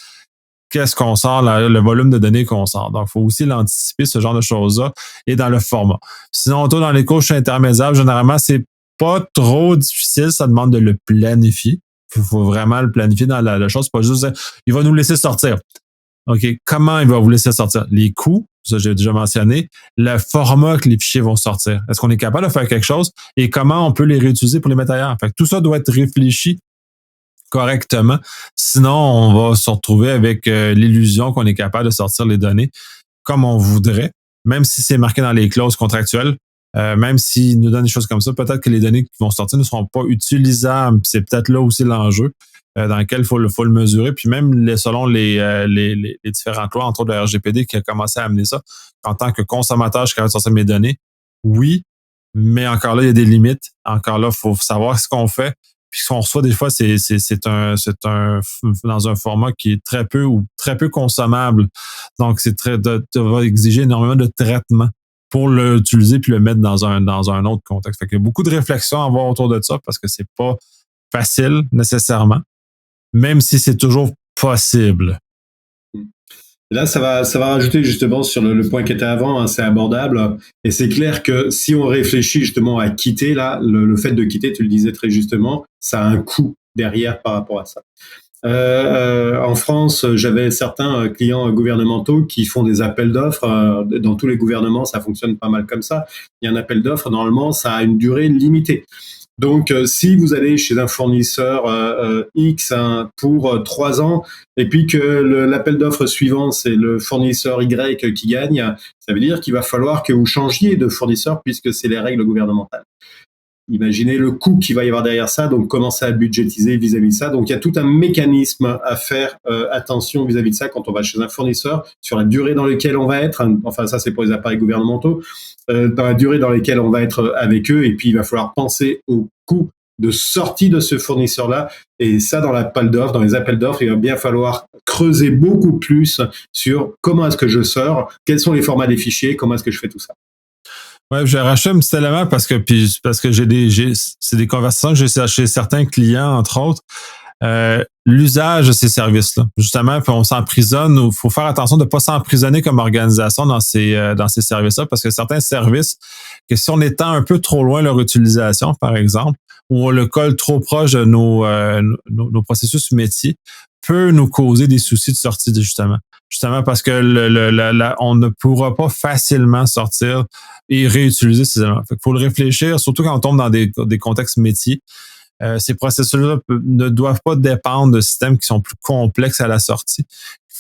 Speaker 1: qu'est-ce qu'on sort, le volume de données qu'on sort. Donc, il faut aussi l'anticiper, ce genre de choses-là, et dans le format. Sinon, toi, dans les couches intermédiaires, généralement, c'est pas trop difficile, ça demande de le planifier. Il faut vraiment le planifier dans la chose. C'est pas juste, il va nous laisser sortir. OK, comment il va vous laisser sortir? Les coûts, ça j'ai déjà mentionné, le format que les fichiers vont sortir. Est-ce qu'on est capable de faire quelque chose? Et comment on peut les réutiliser pour les mettre ailleurs? Fait que tout ça doit être réfléchi correctement. Sinon, on va se retrouver avec l'illusion qu'on est capable de sortir les données comme on voudrait, même si c'est marqué dans les clauses contractuelles. Même s'ils nous donnent des choses comme ça, peut-être que les données qui vont sortir ne seront pas utilisables. C'est peut-être là aussi l'enjeu dans lequel il faut le mesurer. Puis même selon les différentes lois, entre autres le RGPD qui a commencé à amener ça, en tant que consommateur, je suis capable de sortir mes données. Oui, mais encore là, il y a des limites. Encore là, il faut savoir ce qu'on fait. Puis ce qu'on reçoit des fois, c'est dans un format qui est très peu consommable. Donc, ça va exiger énormément de traitement pour l'utiliser puis le mettre dans un autre contexte. Fait qu'il y a beaucoup de réflexions à avoir autour de ça parce que c'est pas facile nécessairement, même si c'est toujours possible.
Speaker 2: Là, ça va rajouter justement sur le point qui était avant, hein, c'est abordable. Et c'est clair que si on réfléchit justement à quitter, là, le fait de quitter, tu le disais très justement, ça a un coût derrière par rapport à ça. En France, j'avais certains clients gouvernementaux qui font des appels d'offres. Dans tous les gouvernements, ça fonctionne pas mal comme ça. Il y a un appel d'offres, normalement, ça a une durée limitée. Donc, si vous allez chez un fournisseur X pour 3 ans, et puis que l'appel d'offres suivant, c'est le fournisseur Y qui gagne, ça veut dire qu'il va falloir que vous changiez de fournisseur puisque c'est les règles gouvernementales. Imaginez le coût qu'il va y avoir derrière ça, donc commencer à budgétiser vis-à-vis de ça. Donc il y a tout un mécanisme à faire attention vis-à-vis de ça quand on va chez un fournisseur, sur la durée dans laquelle on va être, enfin ça c'est pour les appareils gouvernementaux, dans la durée dans laquelle on va être avec eux, et puis il va falloir penser au coût de sortie de ce fournisseur-là, et ça dans l'appel d'offres, dans les appels d'offres, il va bien falloir creuser beaucoup plus sur comment est-ce que je sors, quels sont les formats des fichiers, comment est-ce que je fais tout ça.
Speaker 1: Ouais, j'ai racheté un petit élément parce que c'est des conversations que j'ai chez certains clients, entre autres. L'usage de ces services-là. Justement, puis on s'emprisonne, il faut faire attention de ne pas s'emprisonner comme organisation dans ces services-là, parce que certains services, que si on étend un peu trop loin leur utilisation, par exemple, ou on le colle trop proche de nos processus métiers, peut nous causer des soucis de sortie, justement. Justement parce que on ne pourra pas facilement sortir et réutiliser ces éléments. Il faut le réfléchir, surtout quand on tombe dans des contextes métiers. Ces processus-là ne doivent pas dépendre de systèmes qui sont plus complexes à la sortie.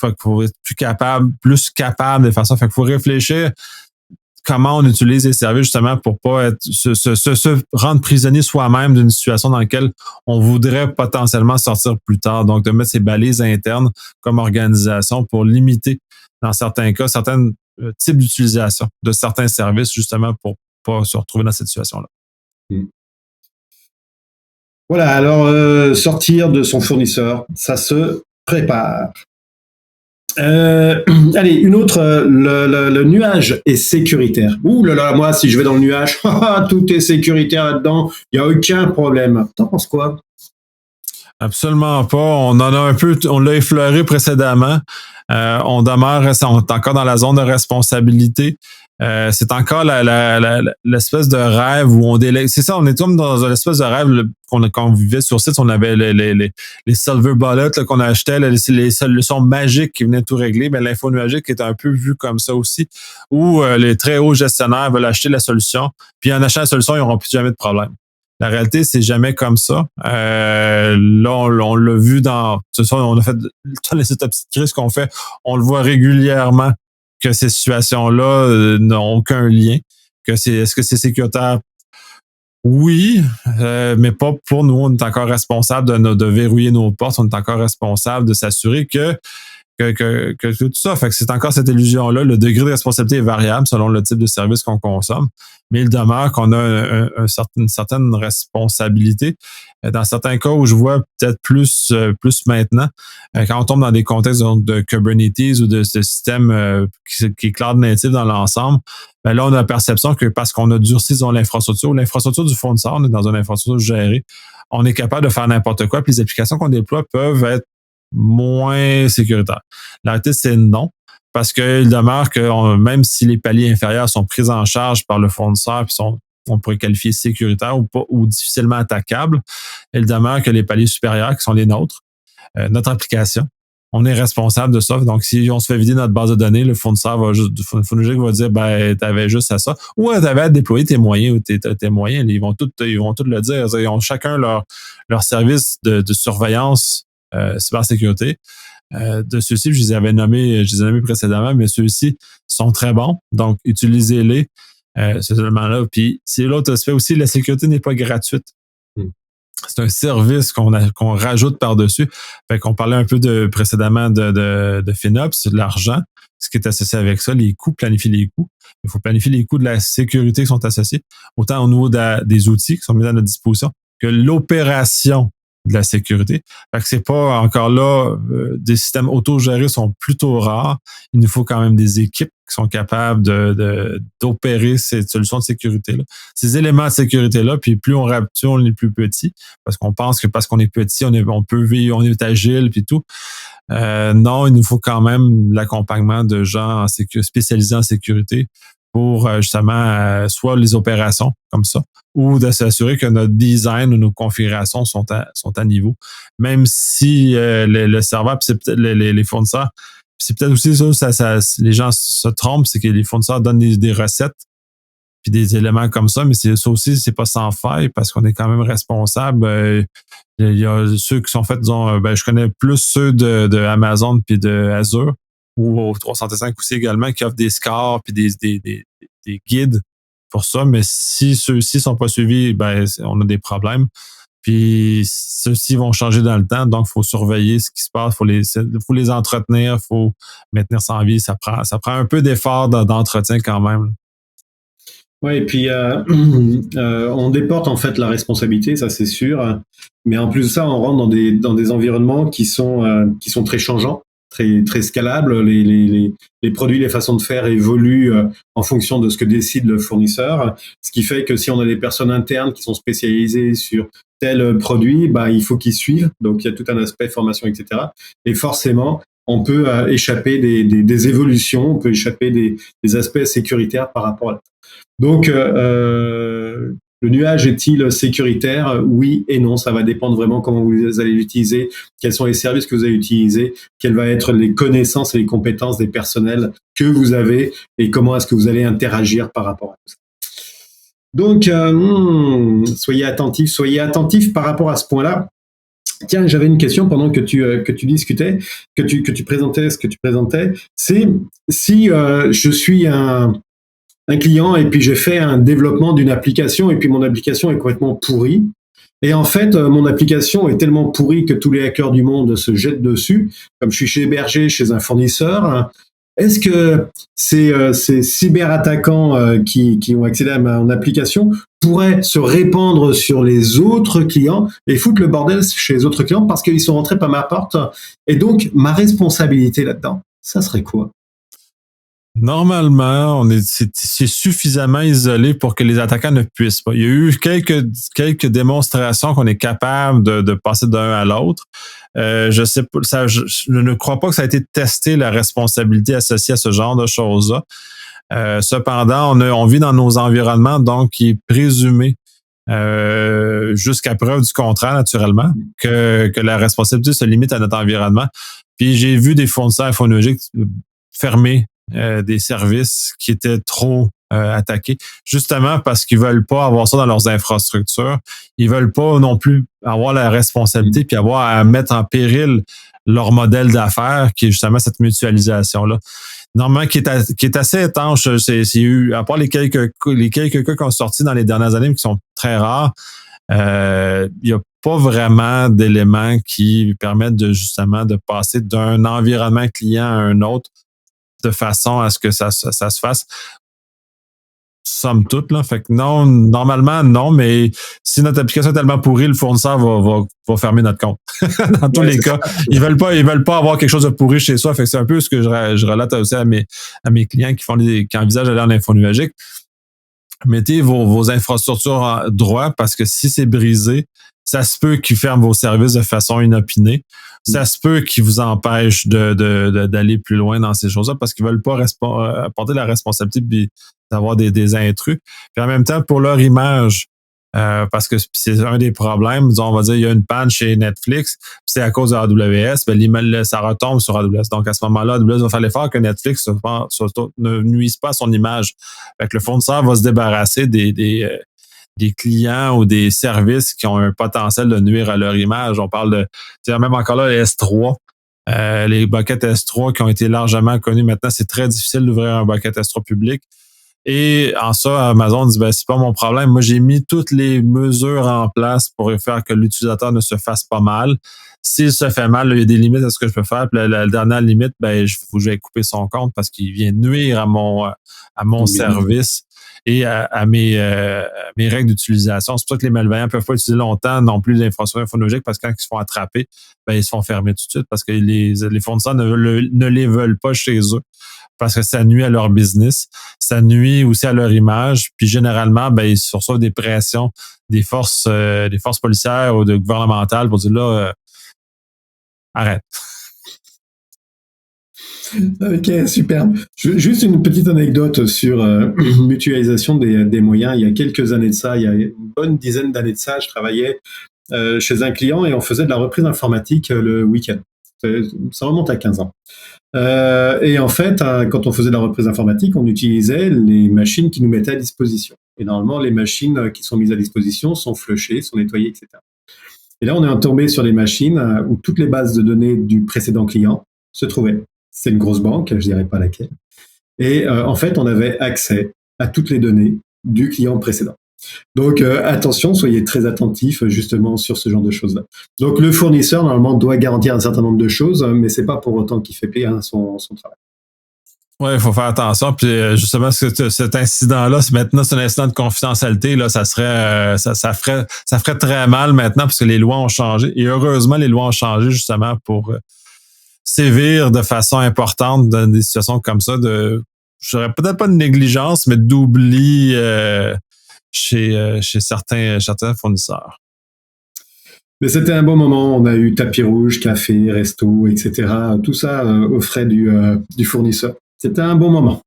Speaker 1: Il faut être plus capable de faire ça. Fait qu'il faut réfléchir comment on utilise les services justement pour pas être se rendre prisonnier soi-même d'une situation dans laquelle on voudrait potentiellement sortir plus tard. Donc, de mettre ces balises internes comme organisation pour limiter, dans certains cas, certains types d'utilisation de certains services justement pour pas se retrouver dans cette situation-là.
Speaker 2: Voilà, alors sortir de son fournisseur, ça se prépare. Allez, une autre, le nuage est sécuritaire. Ouh là là, moi, si je vais dans le nuage, tout est sécuritaire là-dedans, il n'y a aucun problème. T'en penses quoi?
Speaker 1: Absolument pas. On en a un peu, on l'a effleuré précédemment. On demeure, on est encore dans la zone de responsabilité. C'est encore l'espèce de rêve où on délègue. C'est ça, on est comme dans une espèce de rêve quand on vivait sur site, on avait les silver bullets qu'on achetait, les solutions magiques qui venaient tout régler. Mais l'info nuagique est un peu vu comme ça aussi, où les très hauts gestionnaires veulent acheter la solution, puis en achetant la solution, ils n'auront plus jamais de problème. La réalité, c'est jamais comme ça. Là, on l'a vu dans... On a fait dans les petites crises qu'on fait, on le voit régulièrement que ces situations-là n'ont aucun lien. Est-ce que c'est sécuritaire? Oui, mais pas pour nous. On est encore responsable de verrouiller nos portes. On est encore responsable de s'assurer que tout ça. Fait que c'est encore cette illusion-là. Le degré de responsabilité est variable selon le type de service qu'on consomme, mais il demeure qu'on a une certaine responsabilité. Dans certains cas où je vois peut-être plus maintenant, quand on tombe dans des contextes de Kubernetes ou de ce système qui est cloud native dans l'ensemble, ben là, on a la perception que parce qu'on a durci l'infrastructure du fournisseur, on est dans une infrastructure gérée, on est capable de faire n'importe quoi, puis les applications qu'on déploie peuvent être moins sécuritaire. La réalité, c'est non, parce qu'il demeure que même si les paliers inférieurs sont pris en charge par le fournisseur puis on pourrait qualifier sécuritaires ou difficilement attaquables, il demeure que les paliers supérieurs, qui sont les nôtres, notre application, on est responsable de ça. Donc, si on se fait vider notre base de données, le fournisseur va dire, ben, t'avais juste à ça. Ou t'avais à déployer tes moyens ou tes moyens. Ils vont tout le dire. Ils ont chacun leur service de surveillance cybersécurité. De ceux-ci, je les ai nommés précédemment, mais ceux-ci sont très bons. Donc, utilisez-les. C'est seulement là. Puis, c'est l'autre aspect aussi, la sécurité n'est pas gratuite. C'est un service qu'on rajoute par-dessus. Fait qu'on parlait un peu précédemment de FinOps, de l'argent, ce qui est associé avec ça, les coûts, planifier les coûts. Il faut planifier les coûts de la sécurité qui sont associés, autant au niveau des outils qui sont mis à notre disposition que l'opération de la sécurité. Fait que c'est pas encore là, des systèmes autogérés sont plutôt rares. Il nous faut quand même des équipes qui sont capables d'opérer ces solutions de sécurité-là. Ces éléments de sécurité-là, puis plus on est plus petit, parce qu'on pense que parce qu'on est petit, on peut vivre, on est agile, puis tout. Non, il nous faut quand même l'accompagnement de gens spécialisés en sécurité pour justement soit les opérations comme ça, ou de s'assurer que notre design ou nos configurations sont à niveau. Même si le serveur, puis c'est peut-être les fournisseurs, puis c'est peut-être aussi ça, les gens se trompent, c'est que les fournisseurs donnent des recettes puis des éléments comme ça, mais ça aussi, c'est pas sans faille parce qu'on est quand même responsable. Il y a ceux qui sont faits, disons, je connais plus ceux de Amazon puis de Azure, ou au 365 aussi également, qui offrent des scores puis des guides pour ça, mais si ceux-ci sont pas suivis, on a des problèmes. Puis ceux-ci vont changer dans le temps, donc il faut surveiller ce qui se passe, faut les entretenir, faut maintenir ça en vie. Ça prend un peu d'effort d'entretien quand même.
Speaker 2: Oui, et puis on déporte en fait la responsabilité, ça c'est sûr. Mais en plus de ça, on rentre dans des environnements qui sont très changeants, très scalables. Les produits, les façons de faire évoluent en fonction de ce que décide le fournisseur. Ce qui fait que si on a des personnes internes qui sont spécialisées sur tel produit, il faut qu'ils suivent. Donc il y a tout un aspect formation, etc. Et forcément, on peut échapper des évolutions, on peut échapper des aspects sécuritaires par rapport à ça. Donc, le nuage est-il sécuritaire? Oui et non, ça va dépendre vraiment comment vous allez l'utiliser, quels sont les services que vous allez utiliser, quelles vont être les connaissances et les compétences des personnels que vous avez et comment est-ce que vous allez interagir par rapport à tout ça. Donc, soyez attentifs par rapport à ce point-là. Tiens, j'avais une question pendant que tu discutais, que tu présentais ce que tu présentais. C'est si je suis un un client et puis j'ai fait un développement d'une application et puis mon application est complètement pourrie. Et en fait, mon application est tellement pourrie que tous les hackers du monde se jettent dessus. Comme je suis hébergé chez un fournisseur, est-ce que ces cyberattaquants qui ont accédé à mon application pourraient se répandre sur les autres clients et foutre le bordel chez les autres clients parce qu'ils sont rentrés par ma porte? Et donc, ma responsabilité là-dedans, ça serait quoi?
Speaker 1: Normalement, c'est suffisamment isolé pour que les attaquants ne puissent pas. Il y a eu quelques démonstrations qu'on est capable de passer d'un à l'autre. Je sais pas, je ne crois pas que ça a été testé la responsabilité associée à ce genre de choses-là. Cependant, on vit dans nos environnements, donc qui est présumé jusqu'à preuve du contraire, naturellement, que la responsabilité se limite à notre environnement. Puis j'ai vu des fournisseurs infonuagiques fermer des services qui étaient trop attaqués, justement parce qu'ils veulent pas avoir ça dans leurs infrastructures. Ils veulent pas non plus avoir la responsabilité puis avoir à mettre en péril leur modèle d'affaires, qui est justement cette mutualisation-là. Normalement, qui est assez étanche. C'est eu, à part les quelques cas qui ont sorti dans les dernières années, mais qui sont très rares, il n'y a pas vraiment d'éléments qui permettent justement de passer d'un environnement client à un autre de façon à ce que ça se fasse. Somme toute, là. Fait que non, normalement, non, mais si notre application est tellement pourrie, le fournisseur va fermer notre compte. Dans tous les cas. Ils veulent pas avoir quelque chose de pourri chez soi. Fait que c'est un peu ce que je relate aussi à mes clients qui envisagent d'aller en infonuagique. Mettez vos infrastructures en droit parce que si c'est brisé, ça se peut qu'ils ferment vos services de façon inopinée. Ça se peut qu'ils vous empêchent d'aller plus loin dans ces choses-là parce qu'ils veulent pas porter la responsabilité d'avoir des intrus. Puis en même temps, pour leur image, parce que c'est un des problèmes, disons, on va dire, il y a une panne chez Netflix, puis c'est à cause de AWS, ça retombe sur AWS. Donc à ce moment-là, AWS va faire l'effort que Netflix ne nuise pas à son image. Fait que le fournisseur va se débarrasser des clients ou des services qui ont un potentiel de nuire à leur image. On parle même encore là, les S3, les buckets S3 qui ont été largement connus. Maintenant, c'est très difficile d'ouvrir un bucket S3 public. Et en ça, Amazon dit, c'est pas mon problème. Moi, j'ai mis toutes les mesures en place pour faire que l'utilisateur ne se fasse pas mal. S'il se fait mal, il y a des limites à ce que je peux faire. Puis la dernière limite, je vais couper son compte parce qu'il vient nuire à mon service et à mes règles d'utilisation. C'est pour ça que les malveillants peuvent pas utiliser longtemps non plus l'infrastructure infonuagique parce que quand ils se font attraper, ils se font fermer tout de suite parce que les fournisseurs ne les veulent pas chez eux parce que ça nuit à leur business, ça nuit aussi à leur image, puis généralement, ils reçoivent des pressions des forces policières ou gouvernementales pour dire là, arrête.
Speaker 2: Ok, superbe. Juste une petite anecdote sur mutualisation des moyens. Il y a quelques années de ça, il y a une bonne dizaine d'années de ça, je travaillais chez un client et on faisait de la reprise informatique le week-end. Ça remonte à 15 ans. Et en fait, quand on faisait de la reprise informatique, on utilisait les machines qui nous mettaient à disposition. Et normalement, les machines qui sont mises à disposition sont flushées, sont nettoyées, etc. Et là, on est tombé sur des machines où toutes les bases de données du précédent client se trouvaient. C'est une grosse banque, je dirais pas laquelle. Et en fait, on avait accès à toutes les données du client précédent. Donc attention, soyez très attentifs justement sur ce genre de choses-là. Donc le fournisseur normalement doit garantir un certain nombre de choses, mais c'est pas pour autant qu'il fait payer son travail.
Speaker 1: Oui, il faut faire attention. Puis justement, cet incident-là, maintenant c'est un incident de confidentialité, là, ça ferait très mal maintenant parce que les lois ont changé. Et heureusement, les lois ont changé justement pour sévir de façon importante dans des situations comme ça. Je dirais peut-être pas de négligence, mais d'oubli chez certains fournisseurs.
Speaker 2: Mais c'était un bon moment. On a eu tapis rouge, café, resto, etc. Tout ça aux frais du fournisseur. C'était un bon moment.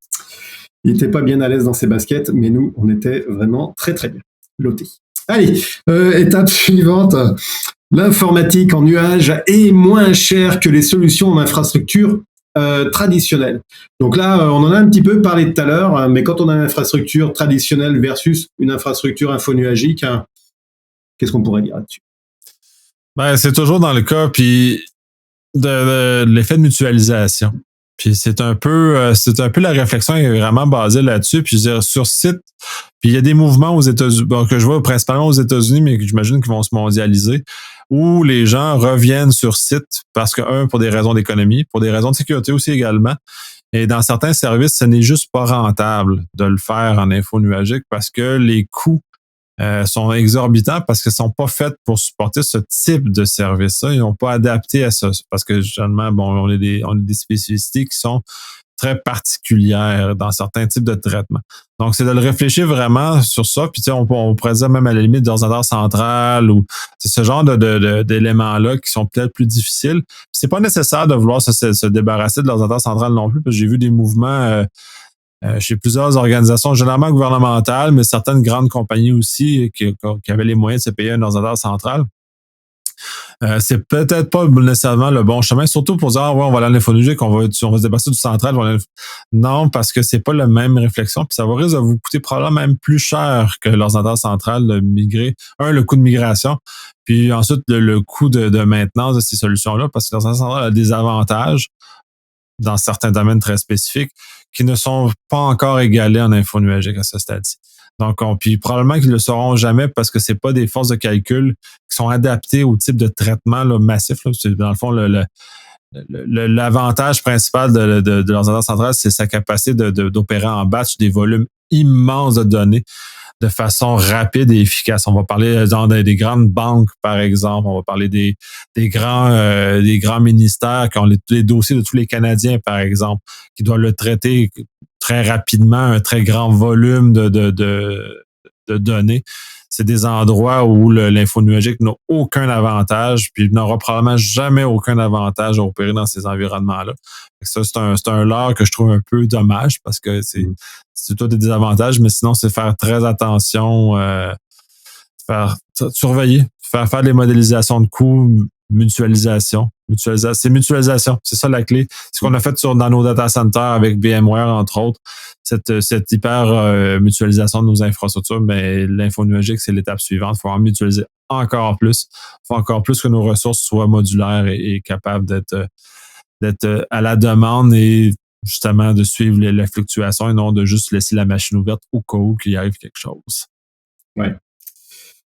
Speaker 2: Il n'était pas bien à l'aise dans ses baskets, mais nous, on était vraiment très très bien lotés. Allez, étape suivante. L'informatique en nuage est moins chère que les solutions en infrastructure traditionnelle. Donc là, on en a un petit peu parlé tout à l'heure, mais quand on a une infrastructure traditionnelle versus une infrastructure infonuagique, qu'est-ce qu'on pourrait dire là-dessus?
Speaker 1: C'est toujours dans le cas puis de l'effet de mutualisation. Puis c'est un peu la réflexion est vraiment basée là-dessus. Puis je veux dire, sur site, puis il y a des mouvements aux États-Unis, bon, que je vois principalement aux États-Unis, mais que j'imagine qu'ils vont se mondialiser, où les gens reviennent sur site parce que, un, pour des raisons d'économie, pour des raisons de sécurité aussi également. Et dans certains services, ce n'est juste pas rentable de le faire en info nuagique parce que les coûts sont exorbitants parce qu'ils sont pas faits pour supporter ce type de service-là. Ils n'ont pas adapté à ça parce que généralement, bon, on a des spécificités qui sont très particulières dans certains types de traitements. Donc, c'est de le réfléchir vraiment sur ça. Puis, tu sais, on pourrait dire même à la limite d'ordinateur central ou c'est ce genre d'éléments-là qui sont peut-être plus difficiles. C'est pas nécessaire de vouloir se débarrasser de l'ordinateur central non plus, parce que j'ai vu des mouvements chez plusieurs organisations, généralement gouvernementales, mais certaines grandes compagnies aussi qui avaient les moyens de se payer un ordinateur central. C'est peut-être pas nécessairement le bon chemin, surtout pour dire, ah ouais, on va aller à l'infonuagique, on va se dépasser du central. Non, parce que c'est pas la même réflexion, puis ça va risque de vous coûter probablement même plus cher que l'ordinateur central de migrer. Un, le coût de migration, puis ensuite le coût de maintenance de ces solutions-là, parce que l'ordinateur central a des avantages dans certains domaines très spécifiques qui ne sont pas encore égalés en info nuagique à ce stade-ci. Donc, puis probablement qu'ils ne le seront jamais parce que c'est pas des forces de calcul qui sont adaptées au type de traitement là, massif. Là. Dans le fond, l'avantage principal de l'ordinateur central, c'est sa capacité d'opérer en batch des volumes immenses de données de façon rapide et efficace. On va parler des grandes banques, par exemple. On va parler des grands ministères qui ont les dossiers de tous les Canadiens, par exemple, qui doivent le traiter très rapidement, un très grand volume de données. C'est des endroits où l'info nuagique n'a aucun avantage, puis n'aura probablement jamais aucun avantage à opérer dans ces environnements-là. Ça, c'est un leurre que je trouve un peu dommage parce que c'est tout des désavantages, mais sinon, c'est faire très attention, surveiller, faire des modélisations de coûts, mutualisation. C'est mutualisation, c'est ça la clé. Ce qu'on a fait dans nos data centers avec VMware, entre autres, cette hyper mutualisation de nos infrastructures, mais l'info nuagique, c'est l'étape suivante. Il faut en mutualiser encore plus. Il faut encore plus que nos ressources soient modulaires et capables d'être à la demande et justement de suivre la fluctuation et non de juste laisser la machine ouverte au cas où qu'il y arrive quelque chose.
Speaker 2: Ouais.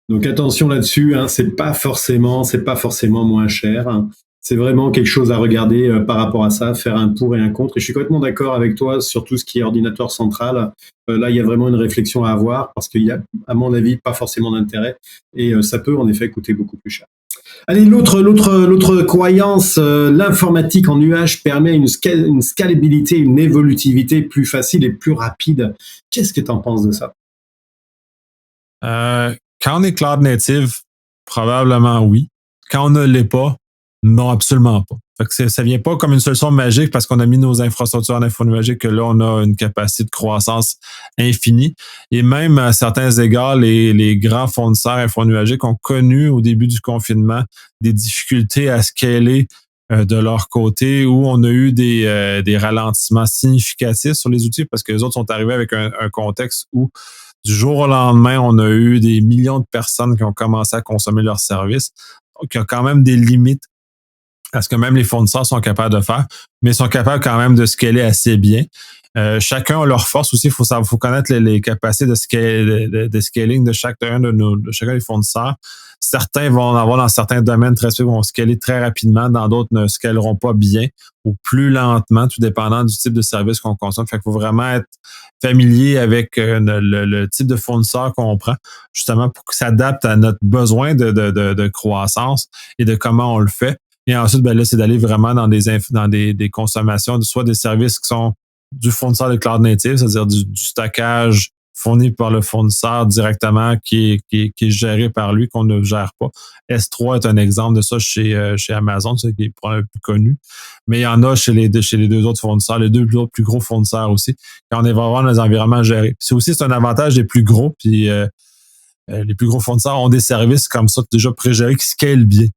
Speaker 2: Donc attention là-dessus, hein, c'est pas forcément moins cher. Hein. C'est vraiment quelque chose à regarder par rapport à ça, faire un pour et un contre. Et je suis complètement d'accord avec toi sur tout ce qui est ordinateur central. Là, il y a vraiment une réflexion à avoir parce qu'il y a, à mon avis, pas forcément d'intérêt et ça peut en effet coûter beaucoup plus cher. Allez, l'autre croyance, l'informatique en nuage permet une scalabilité, une évolutivité plus facile et plus rapide. Qu'est-ce que tu en penses de ça?
Speaker 1: Quand on est cloud native, probablement oui. Quand on ne l'est pas, non, absolument pas. Fait que ça vient pas comme une solution magique parce qu'on a mis nos infrastructures en info nuagique que là, on a une capacité de croissance infinie. Et même à certains égards, les grands fournisseurs info nuagiques ont connu au début du confinement des difficultés à scaler de leur côté où on a eu des ralentissements significatifs sur les outils parce que les autres sont arrivés avec un contexte où du jour au lendemain, on a eu des millions de personnes qui ont commencé à consommer leurs services. Donc, il y a quand même des limites à ce que même les fournisseurs sont capables de faire, mais ils sont capables quand même de scaler assez bien. Chacun a leur force aussi. Il faut connaître les capacités de scaling de chacun des fournisseurs. Certains vont en avoir dans certains domaines très spécifiques, vont scaler très rapidement, dans d'autres ne scaleront pas bien ou plus lentement, tout dépendant du type de service qu'on consomme. Fait qu'il faut vraiment être familier avec le type de fournisseur qu'on prend, justement pour que ça s'adapte à notre besoin de croissance et de comment on le fait. Et ensuite, ben là, c'est d'aller vraiment dans des consommations, soit des services qui sont du fournisseur de cloud native, c'est-à-dire du stockage fourni par le fournisseur directement qui est géré par lui, qu'on ne gère pas. S3 est un exemple de ça chez Amazon, c'est qui est probablement le plus connu. Mais il y en a chez les deux autres fournisseurs, les deux plus gros fournisseurs aussi, quand on est vraiment dans les environnements gérés. C'est un avantage des plus gros, puis les plus gros fournisseurs ont des services comme ça déjà pré-gérés qui scalent bien.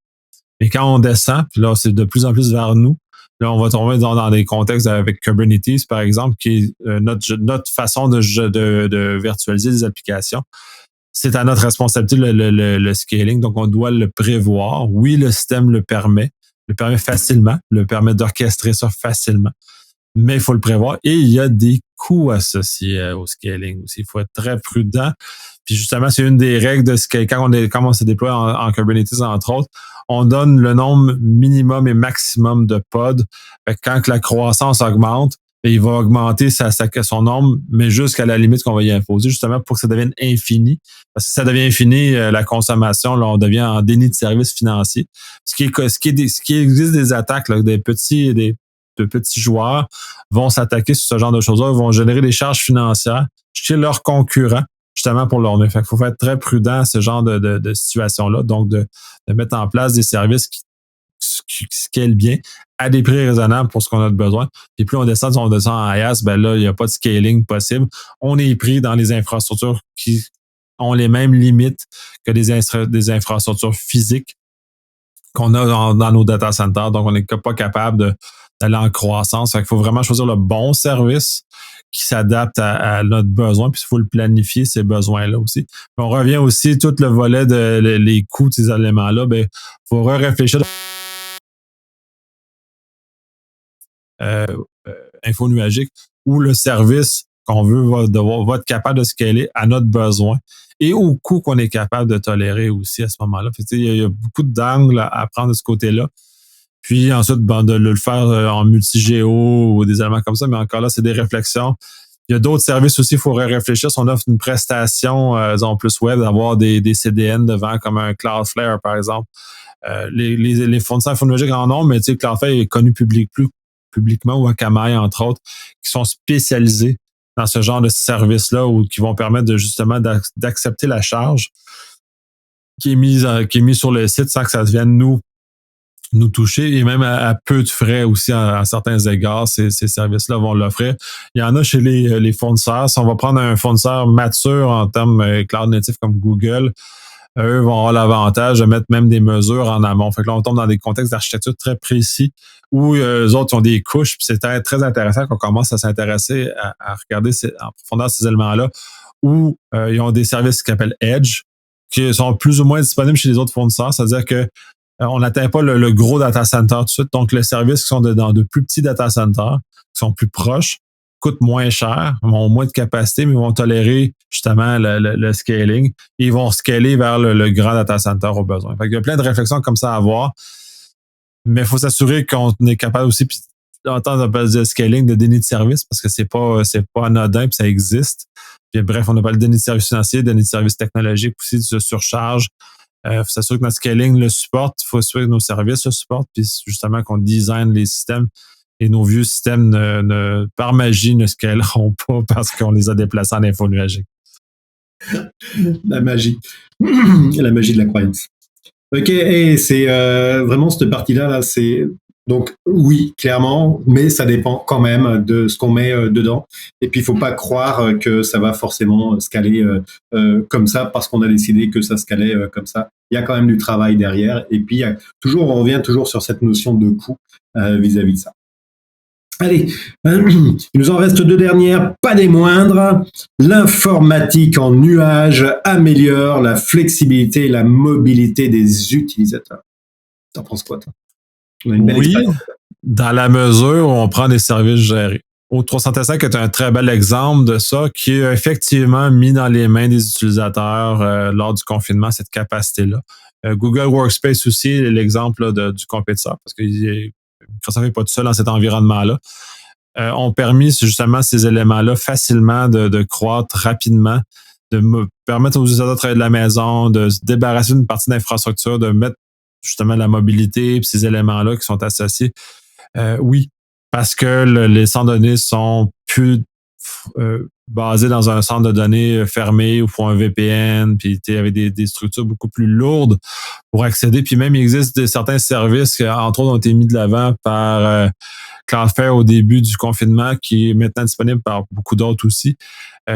Speaker 1: Et quand on descend, puis là, c'est de plus en plus vers nous, là, on va tomber dans des contextes avec Kubernetes, par exemple, qui est notre façon de virtualiser des applications. C'est à notre responsabilité le scaling, donc on doit le prévoir. Oui, le système le permet facilement, le permet d'orchestrer ça facilement. mais il faut le prévoir. Et il y a des coûts associés au scaling aussi. Il faut être très prudent. Puis justement, c'est une des règles de quand on se déploie en Kubernetes, entre autres, on donne le nombre minimum et maximum de pods. Fait que quand la croissance augmente, il va augmenter son nombre, mais jusqu'à la limite qu'on va y imposer, justement pour que ça devienne infini. Parce que si ça devient infini, la consommation, là, on devient en déni de service financier. Ce qui existe des attaques, là, de petits joueurs vont s'attaquer sur ce genre de choses-là, ils vont générer des charges financières chez leurs concurrents, justement pour leur fait qu'il faut être très prudent à ce genre de situation-là, donc de mettre en place des services qui scale bien à des prix raisonnables pour ce qu'on a de besoin. Puis plus on descend en IaaS, ben là, il n'y a pas de scaling possible. On est pris dans les infrastructures qui ont les mêmes limites que des infrastructures physiques qu'on a dans nos data centers. Donc, on n'est pas capable d'aller en croissance. Il faut vraiment choisir le bon service qui s'adapte à notre besoin, puis il faut le planifier, ces besoins-là aussi. Puis on revient aussi, tout le volet les coûts de ces éléments-là, ben, faut réfléchir info nuagique où le service qu'on veut va être capable de scaler à notre besoin et au coût qu'on est capable de tolérer aussi à ce moment-là. Il y a beaucoup d'angles à prendre de ce côté-là. Puis ensuite, de le faire en multigéo ou des éléments comme ça, mais encore là, c'est des réflexions. Il y a d'autres services aussi, il faudrait réfléchir. Si on offre une prestation, disons, plus web, d'avoir des CDN devant, comme un Cloudflare, par exemple. Les fournisseurs informatiques en ont, mais Cloudflare est connu publiquement, ou Akamai, entre autres, qui sont spécialisés dans ce genre de service-là ou qui vont permettre justement d'accepter la charge qui est mise sur le site sans que ça vienne nous toucher, et même à peu de frais aussi à certains égards, ces services-là vont l'offrir. Il y en a chez les fournisseurs. Si on va prendre un fournisseur mature en termes cloud natif comme Google, eux vont avoir l'avantage de mettre même des mesures en amont. Fait que là, on tombe dans des contextes d'architecture très précis où eux autres ont des couches, puis c'est très intéressant qu'on commence à s'intéresser à regarder en profondeur ces éléments-là, où ils ont des services qui s'appellent Edge, qui sont plus ou moins disponibles chez les autres fournisseurs, c'est-à-dire que on n'atteint pas le gros data center tout de suite. Donc, les services qui sont dans de plus petits data centers, qui sont plus proches, coûtent moins cher, ont moins de capacité, mais vont tolérer justement le scaling. Et ils vont scaler vers le grand data center au besoin. Fait qu'il y a plein de réflexions comme ça à avoir. Mais il faut s'assurer qu'on est capable aussi, puis d'entendre de scaling, de déni de service, parce que c'est pas anodin, puis ça existe. Puis bref, on n'a pas le déni de service financier, déni de service technologique aussi, de surcharge. Faut s'assurer que notre scaling le supporte, il faut s'assurer que nos services le supportent, puis justement qu'on design les systèmes et nos vieux systèmes par magie ne scaleront pas parce qu'on les a déplacés en info nuagique.
Speaker 2: La magie. La magie de la croyance. Ok, et c'est vraiment cette partie-là, là, c'est donc oui, clairement, mais ça dépend quand même de ce qu'on met dedans. Et puis il faut pas croire que ça va forcément scaler comme ça parce qu'on a décidé que ça scalait comme ça. Il y a quand même du travail derrière. Et puis on revient toujours sur cette notion de coût vis-à-vis de ça. Allez, il nous en reste 2 dernières, pas des moindres. L'informatique en nuage améliore la flexibilité et la mobilité des utilisateurs. T'en penses quoi, toi? On a une belle expérience.
Speaker 1: Dans la mesure où on prend des services gérés. O365 est un très bel exemple de ça, qui a effectivement mis dans les mains des utilisateurs lors du confinement cette capacité-là. Google Workspace aussi est l'exemple du compétiteur, parce que Microsoft n'est pas tout seul dans cet environnement-là, ont permis justement ces éléments-là facilement de croître rapidement, de permettre aux utilisateurs de travailler de la maison, de se débarrasser d'une partie d'infrastructure, de mettre justement la mobilité et ces éléments-là qui sont associés. Oui, parce que les centres de données sont plus basés dans un centre de données fermé ou pour un VPN, puis avec des structures beaucoup plus lourdes pour accéder. Puis même, il existe certains services qui, entre autres, ont été mis de l'avant par Cloudflare au début du confinement, qui est maintenant disponible par beaucoup d'autres aussi,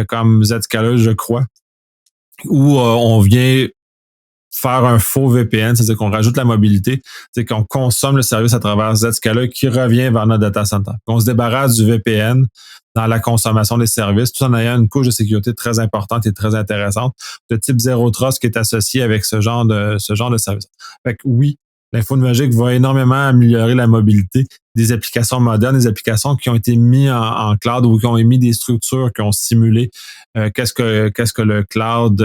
Speaker 1: comme Zscaler, je crois, où on vient faire un faux VPN, c'est-à-dire qu'on rajoute la mobilité, c'est qu'on consomme le service à travers Zscaler qui revient vers notre data center. On se débarrasse du VPN dans la consommation des services, tout en ayant une couche de sécurité très importante et très intéressante, de type Zero Trust qui est associé avec ce genre de service. Fait que oui, l'info numérique va énormément améliorer la mobilité des applications modernes, des applications qui ont été mises en cloud ou qui ont émis des structures qui ont simulé qu'est-ce que le cloud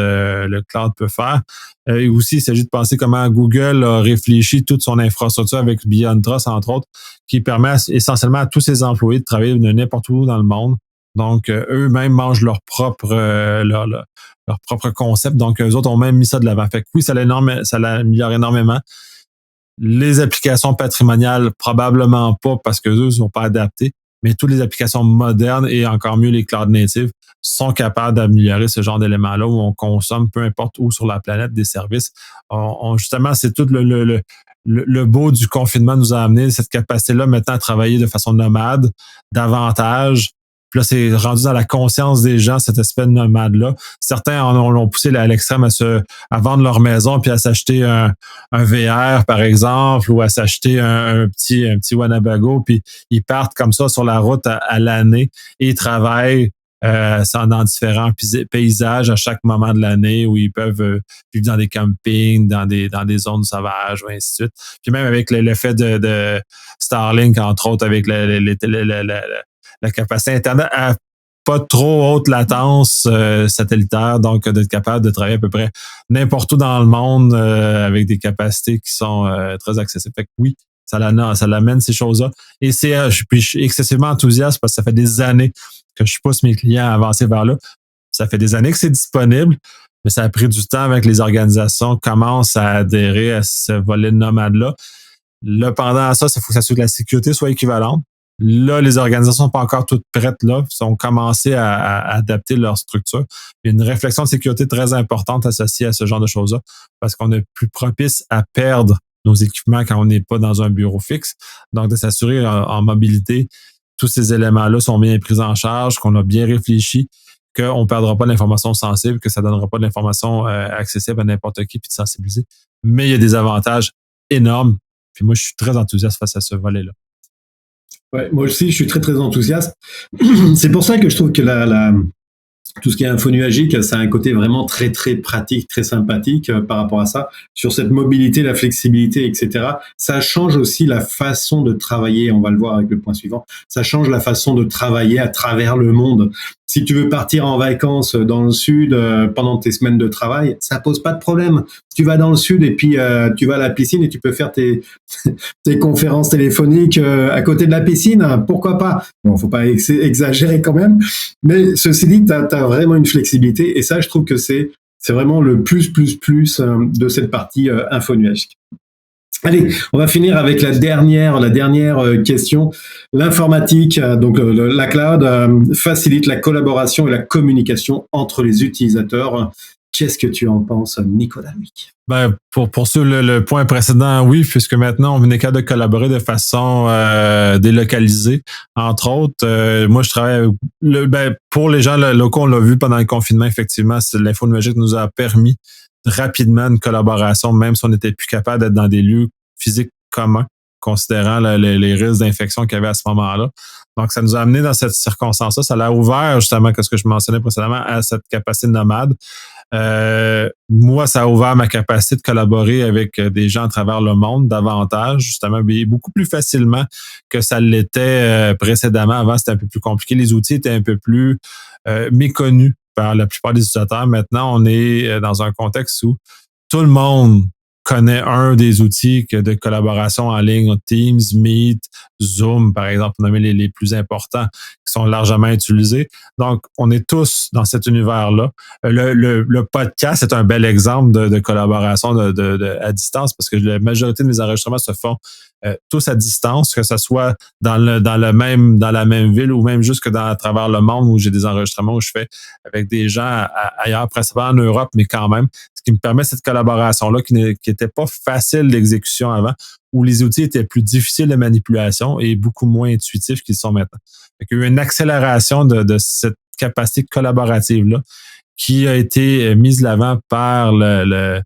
Speaker 1: peut faire. Et aussi, il s'agit de penser comment Google a réfléchi toute son infrastructure avec Beyond Trust, entre autres, qui permet essentiellement à tous ses employés de travailler de n'importe où dans le monde. Donc, eux-mêmes mangent leur propre concept. Donc, eux autres ont même mis ça de l'avant. Fait que oui, ça l'améliore énormément. Les applications patrimoniales, probablement pas parce que eux ne sont pas adaptés, mais toutes les applications modernes et encore mieux les cloud natives sont capables d'améliorer ce genre d'éléments-là où on consomme, peu importe où sur la planète, des services. Justement, c'est tout le beau du confinement nous a amené cette capacité-là maintenant à travailler de façon nomade, davantage. Puis là, c'est rendu dans la conscience des gens, cet aspect nomade-là. Certains l'ont poussé à l'extrême à vendre leur maison puis à s'acheter un VR, par exemple, ou à s'acheter un petit Winnebago, puis ils partent comme ça sur la route à l'année et ils travaillent dans différents paysages à chaque moment de l'année où ils peuvent vivre dans des campings, dans des zones sauvages, ou ainsi de suite. Puis même avec l'effet de Starlink, entre autres, avec la capacité Internet à pas trop haute latence satellitaire, donc d'être capable de travailler à peu près n'importe où dans le monde avec des capacités qui sont très accessibles. Fait que oui, ça l'amène ces choses-là. Et je suis excessivement enthousiaste parce que ça fait des années que je pousse mes clients à avancer vers là. Ça fait des années que c'est disponible, mais ça a pris du temps avec les organisations commencent à adhérer à ce volet de nomade-là. Là, pendant ça, il faut s'assurer que la sécurité soit équivalente. Là, les organisations sont pas encore toutes prêtes là, ils ont commencé à adapter leur structure. Il y a une réflexion de sécurité très importante associée à ce genre de choses-là parce qu'on est plus propice à perdre nos équipements quand on n'est pas dans un bureau fixe. Donc, de s'assurer en mobilité, tous ces éléments-là sont bien pris en charge, qu'on a bien réfléchi, qu'on ne perdra pas l'information sensible, que ça ne donnera pas de l'information accessible à n'importe qui, puis de sensibiliser. Mais il y a des avantages énormes. Puis moi, je suis très enthousiaste face à ce volet-là.
Speaker 2: Ouais, moi aussi, je suis très, très enthousiaste. C'est pour ça que je trouve que tout ce qui est info nuagique, ça a un côté vraiment très, très pratique, très sympathique par rapport à ça. Sur cette mobilité, la flexibilité, etc. Ça change aussi la façon de travailler. On va le voir avec le point suivant. Ça change la façon de travailler à travers le monde. Si tu veux partir en vacances dans le sud pendant tes semaines de travail, ça pose pas de problème. Tu vas dans le sud et puis tu vas à la piscine et tu peux faire tes conférences téléphoniques à côté de la piscine. Pourquoi pas? Bon, faut pas exagérer quand même. Mais ceci dit, t'as vraiment une flexibilité et ça, je trouve que c'est vraiment le plus de cette partie info nuagique. Allez, on va finir avec la dernière question. L'informatique, donc la cloud, facilite la collaboration et la communication entre les utilisateurs. Qu'est-ce que tu en penses, Nicolas Huyck?
Speaker 1: Ben, pour sur le point précédent, oui, puisque maintenant, on est capable de collaborer de façon délocalisée. Entre autres, moi, je travaille pour les gens locaux, on l'a vu pendant le confinement, effectivement, l'info numérique nous a permis rapidement une collaboration, même si on n'était plus capable d'être dans des lieux physiques communs, considérant les risques d'infection qu'il y avait à ce moment-là. Donc, ça nous a amené dans cette circonstance-là. Ça l'a ouvert, justement, ce que je mentionnais précédemment, à cette capacité nomade. Moi, ça a ouvert ma capacité de collaborer avec des gens à travers le monde davantage, justement, beaucoup plus facilement que ça l'était précédemment. Avant, c'était un peu plus compliqué. Les outils étaient un peu plus méconnus par la plupart des utilisateurs. Maintenant, on est dans un contexte où tout le monde connaît un des outils de collaboration en ligne, Teams, Meet, Zoom, par exemple, pour nommer les plus importants qui sont largement utilisés. Donc, on est tous dans cet univers-là. Le podcast est un bel exemple de collaboration à distance parce que la majorité de mes enregistrements se font tous à distance, que ce soit dans la même ville ou même juste que à travers le monde où j'ai des enregistrements où je fais avec des gens ailleurs, principalement en Europe, mais quand même, ce qui me permet cette collaboration-là qui n'était pas facile d'exécution avant, où les outils étaient plus difficiles de manipulation et beaucoup moins intuitifs qu'ils sont maintenant. Il y a eu une accélération de cette capacité collaborative-là qui a été mise de l'avant par le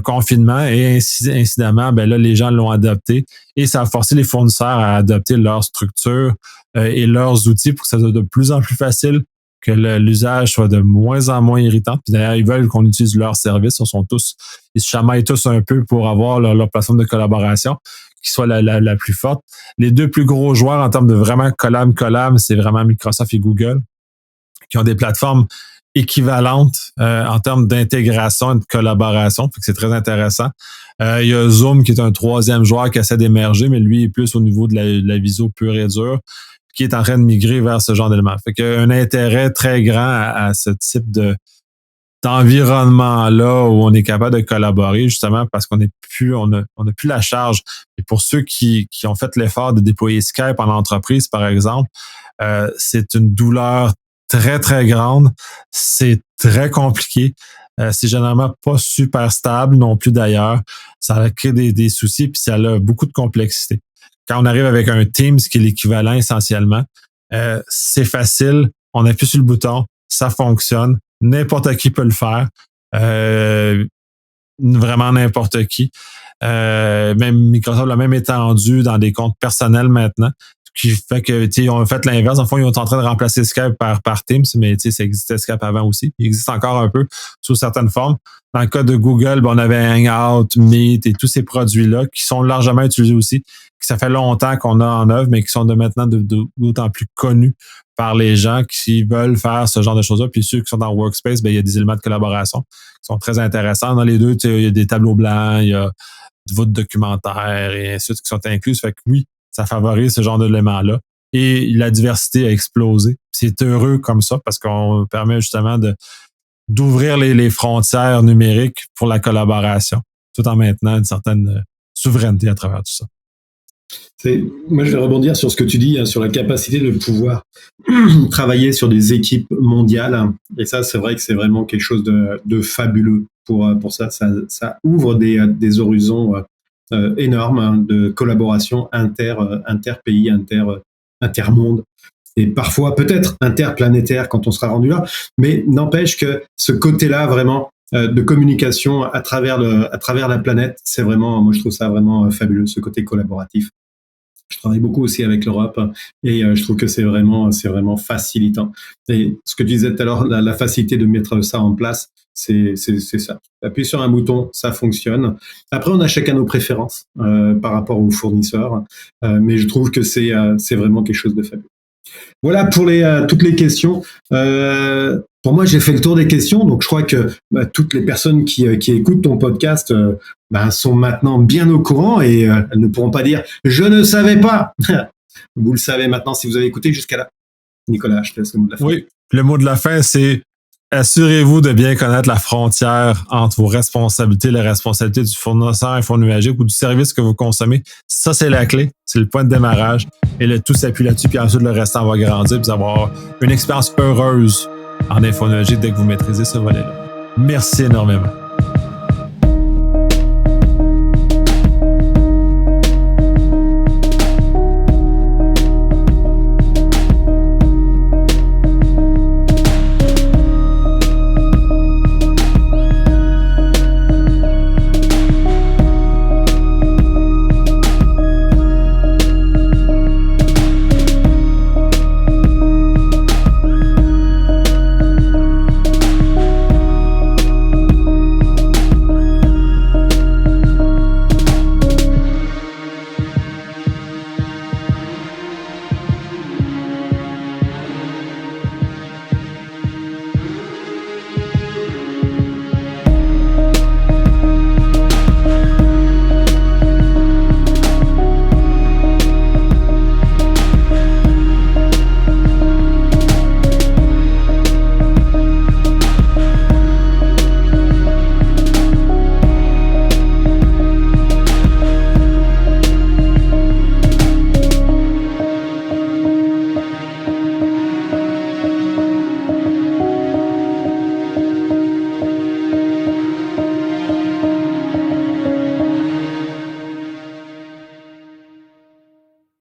Speaker 1: confinement et incidemment, ben là, les gens l'ont adopté et ça a forcé les fournisseurs à adopter leur structure et leurs outils pour que ça soit de plus en plus facile que l'usage soit de moins en moins irritant. Puis d'ailleurs, ils veulent qu'on utilise leurs services. Ils se chamaillent tous un peu pour avoir leur plateforme de collaboration qui soit la plus forte. Les deux plus gros joueurs en termes de vraiment collab, c'est vraiment Microsoft et Google, qui ont des plateformes équivalentes en termes d'intégration et de collaboration. Fait que c'est très intéressant. Il y a Zoom qui est un troisième joueur qui essaie d'émerger, mais lui est plus au niveau de la visio pure et dure, qui est en train de migrer vers ce genre d'éléments. Fait qu'il y a un intérêt très grand à ce type d'environnement-là où on est capable de collaborer, justement parce qu'on n'a plus la charge. Et pour ceux qui ont fait l'effort de déployer Skype en entreprise, par exemple, c'est une douleur très, très grande. C'est très compliqué. C'est généralement pas super stable non plus d'ailleurs. Ça crée des soucis puis ça a beaucoup de complexité. Quand on arrive avec un Teams qui est l'équivalent essentiellement, c'est facile, on appuie sur le bouton, ça fonctionne, n'importe qui peut le faire, vraiment n'importe qui. Même Microsoft l'a même étendu dans des comptes personnels maintenant, qui fait que, ils ont fait l'inverse. En fond, ils sont en train de remplacer Skype par Teams, mais ça existait Skype avant aussi. Il existe encore un peu sous certaines formes. Dans le cas de Google, on avait Hangout, Meet et tous ces produits-là qui sont largement utilisés aussi, que ça fait longtemps qu'on a en œuvre, mais qui sont maintenant d'autant plus connus par les gens qui veulent faire ce genre de choses-là. Puis ceux qui sont dans Workspace, il y a des éléments de collaboration qui sont très intéressants. Dans les deux, il y a des tableaux blancs, il y a votre documentaire et ainsi de suite qui sont inclus. Fait que oui, ça favorise ce genre d'éléments-là. Et la diversité a explosé. C'est heureux comme ça parce qu'on permet justement d'ouvrir les frontières numériques pour la collaboration, tout en maintenant une certaine souveraineté à travers tout ça.
Speaker 2: Moi, je vais rebondir sur ce que tu dis, sur la capacité de pouvoir travailler sur des équipes mondiales. Et ça, c'est vrai que c'est vraiment quelque chose de fabuleux pour ça. Ça ouvre des horizons énormes de collaboration interpays, intermonde. Et parfois peut-être interplanétaire quand on sera rendu là, mais n'empêche que ce côté-là vraiment de communication à travers la planète, c'est vraiment, moi je trouve ça vraiment fabuleux, ce côté collaboratif. Je travaille beaucoup aussi avec l'Europe et je trouve que c'est vraiment facilitant. Et ce que tu disais tout à l'heure, la facilité de mettre ça en place, c'est ça. Appuyer sur un bouton, ça fonctionne. Après, on a chacun nos préférences par rapport aux fournisseurs, mais je trouve que c'est vraiment quelque chose de fabuleux. Voilà pour toutes les questions. Pour moi, j'ai fait le tour des questions, donc je crois que toutes les personnes qui écoutent ton podcast sont maintenant bien au courant et elles ne pourront pas dire « je ne savais pas ». Vous le savez maintenant si vous avez écouté jusqu'à là. Nicolas, je te laisse le mot de la fin.
Speaker 1: Oui, le mot de la fin, c'est assurez-vous de bien connaître la frontière entre vos responsabilités, les responsabilités du fournisseur infonuagique ou du service que vous consommez. Ça, c'est la clé. C'est le point de démarrage. Et le tout s'appuie là-dessus, puis ensuite, le restant va grandir, puis avoir une expérience heureuse en infonuagique dès que vous maîtrisez ce volet-là. Merci énormément.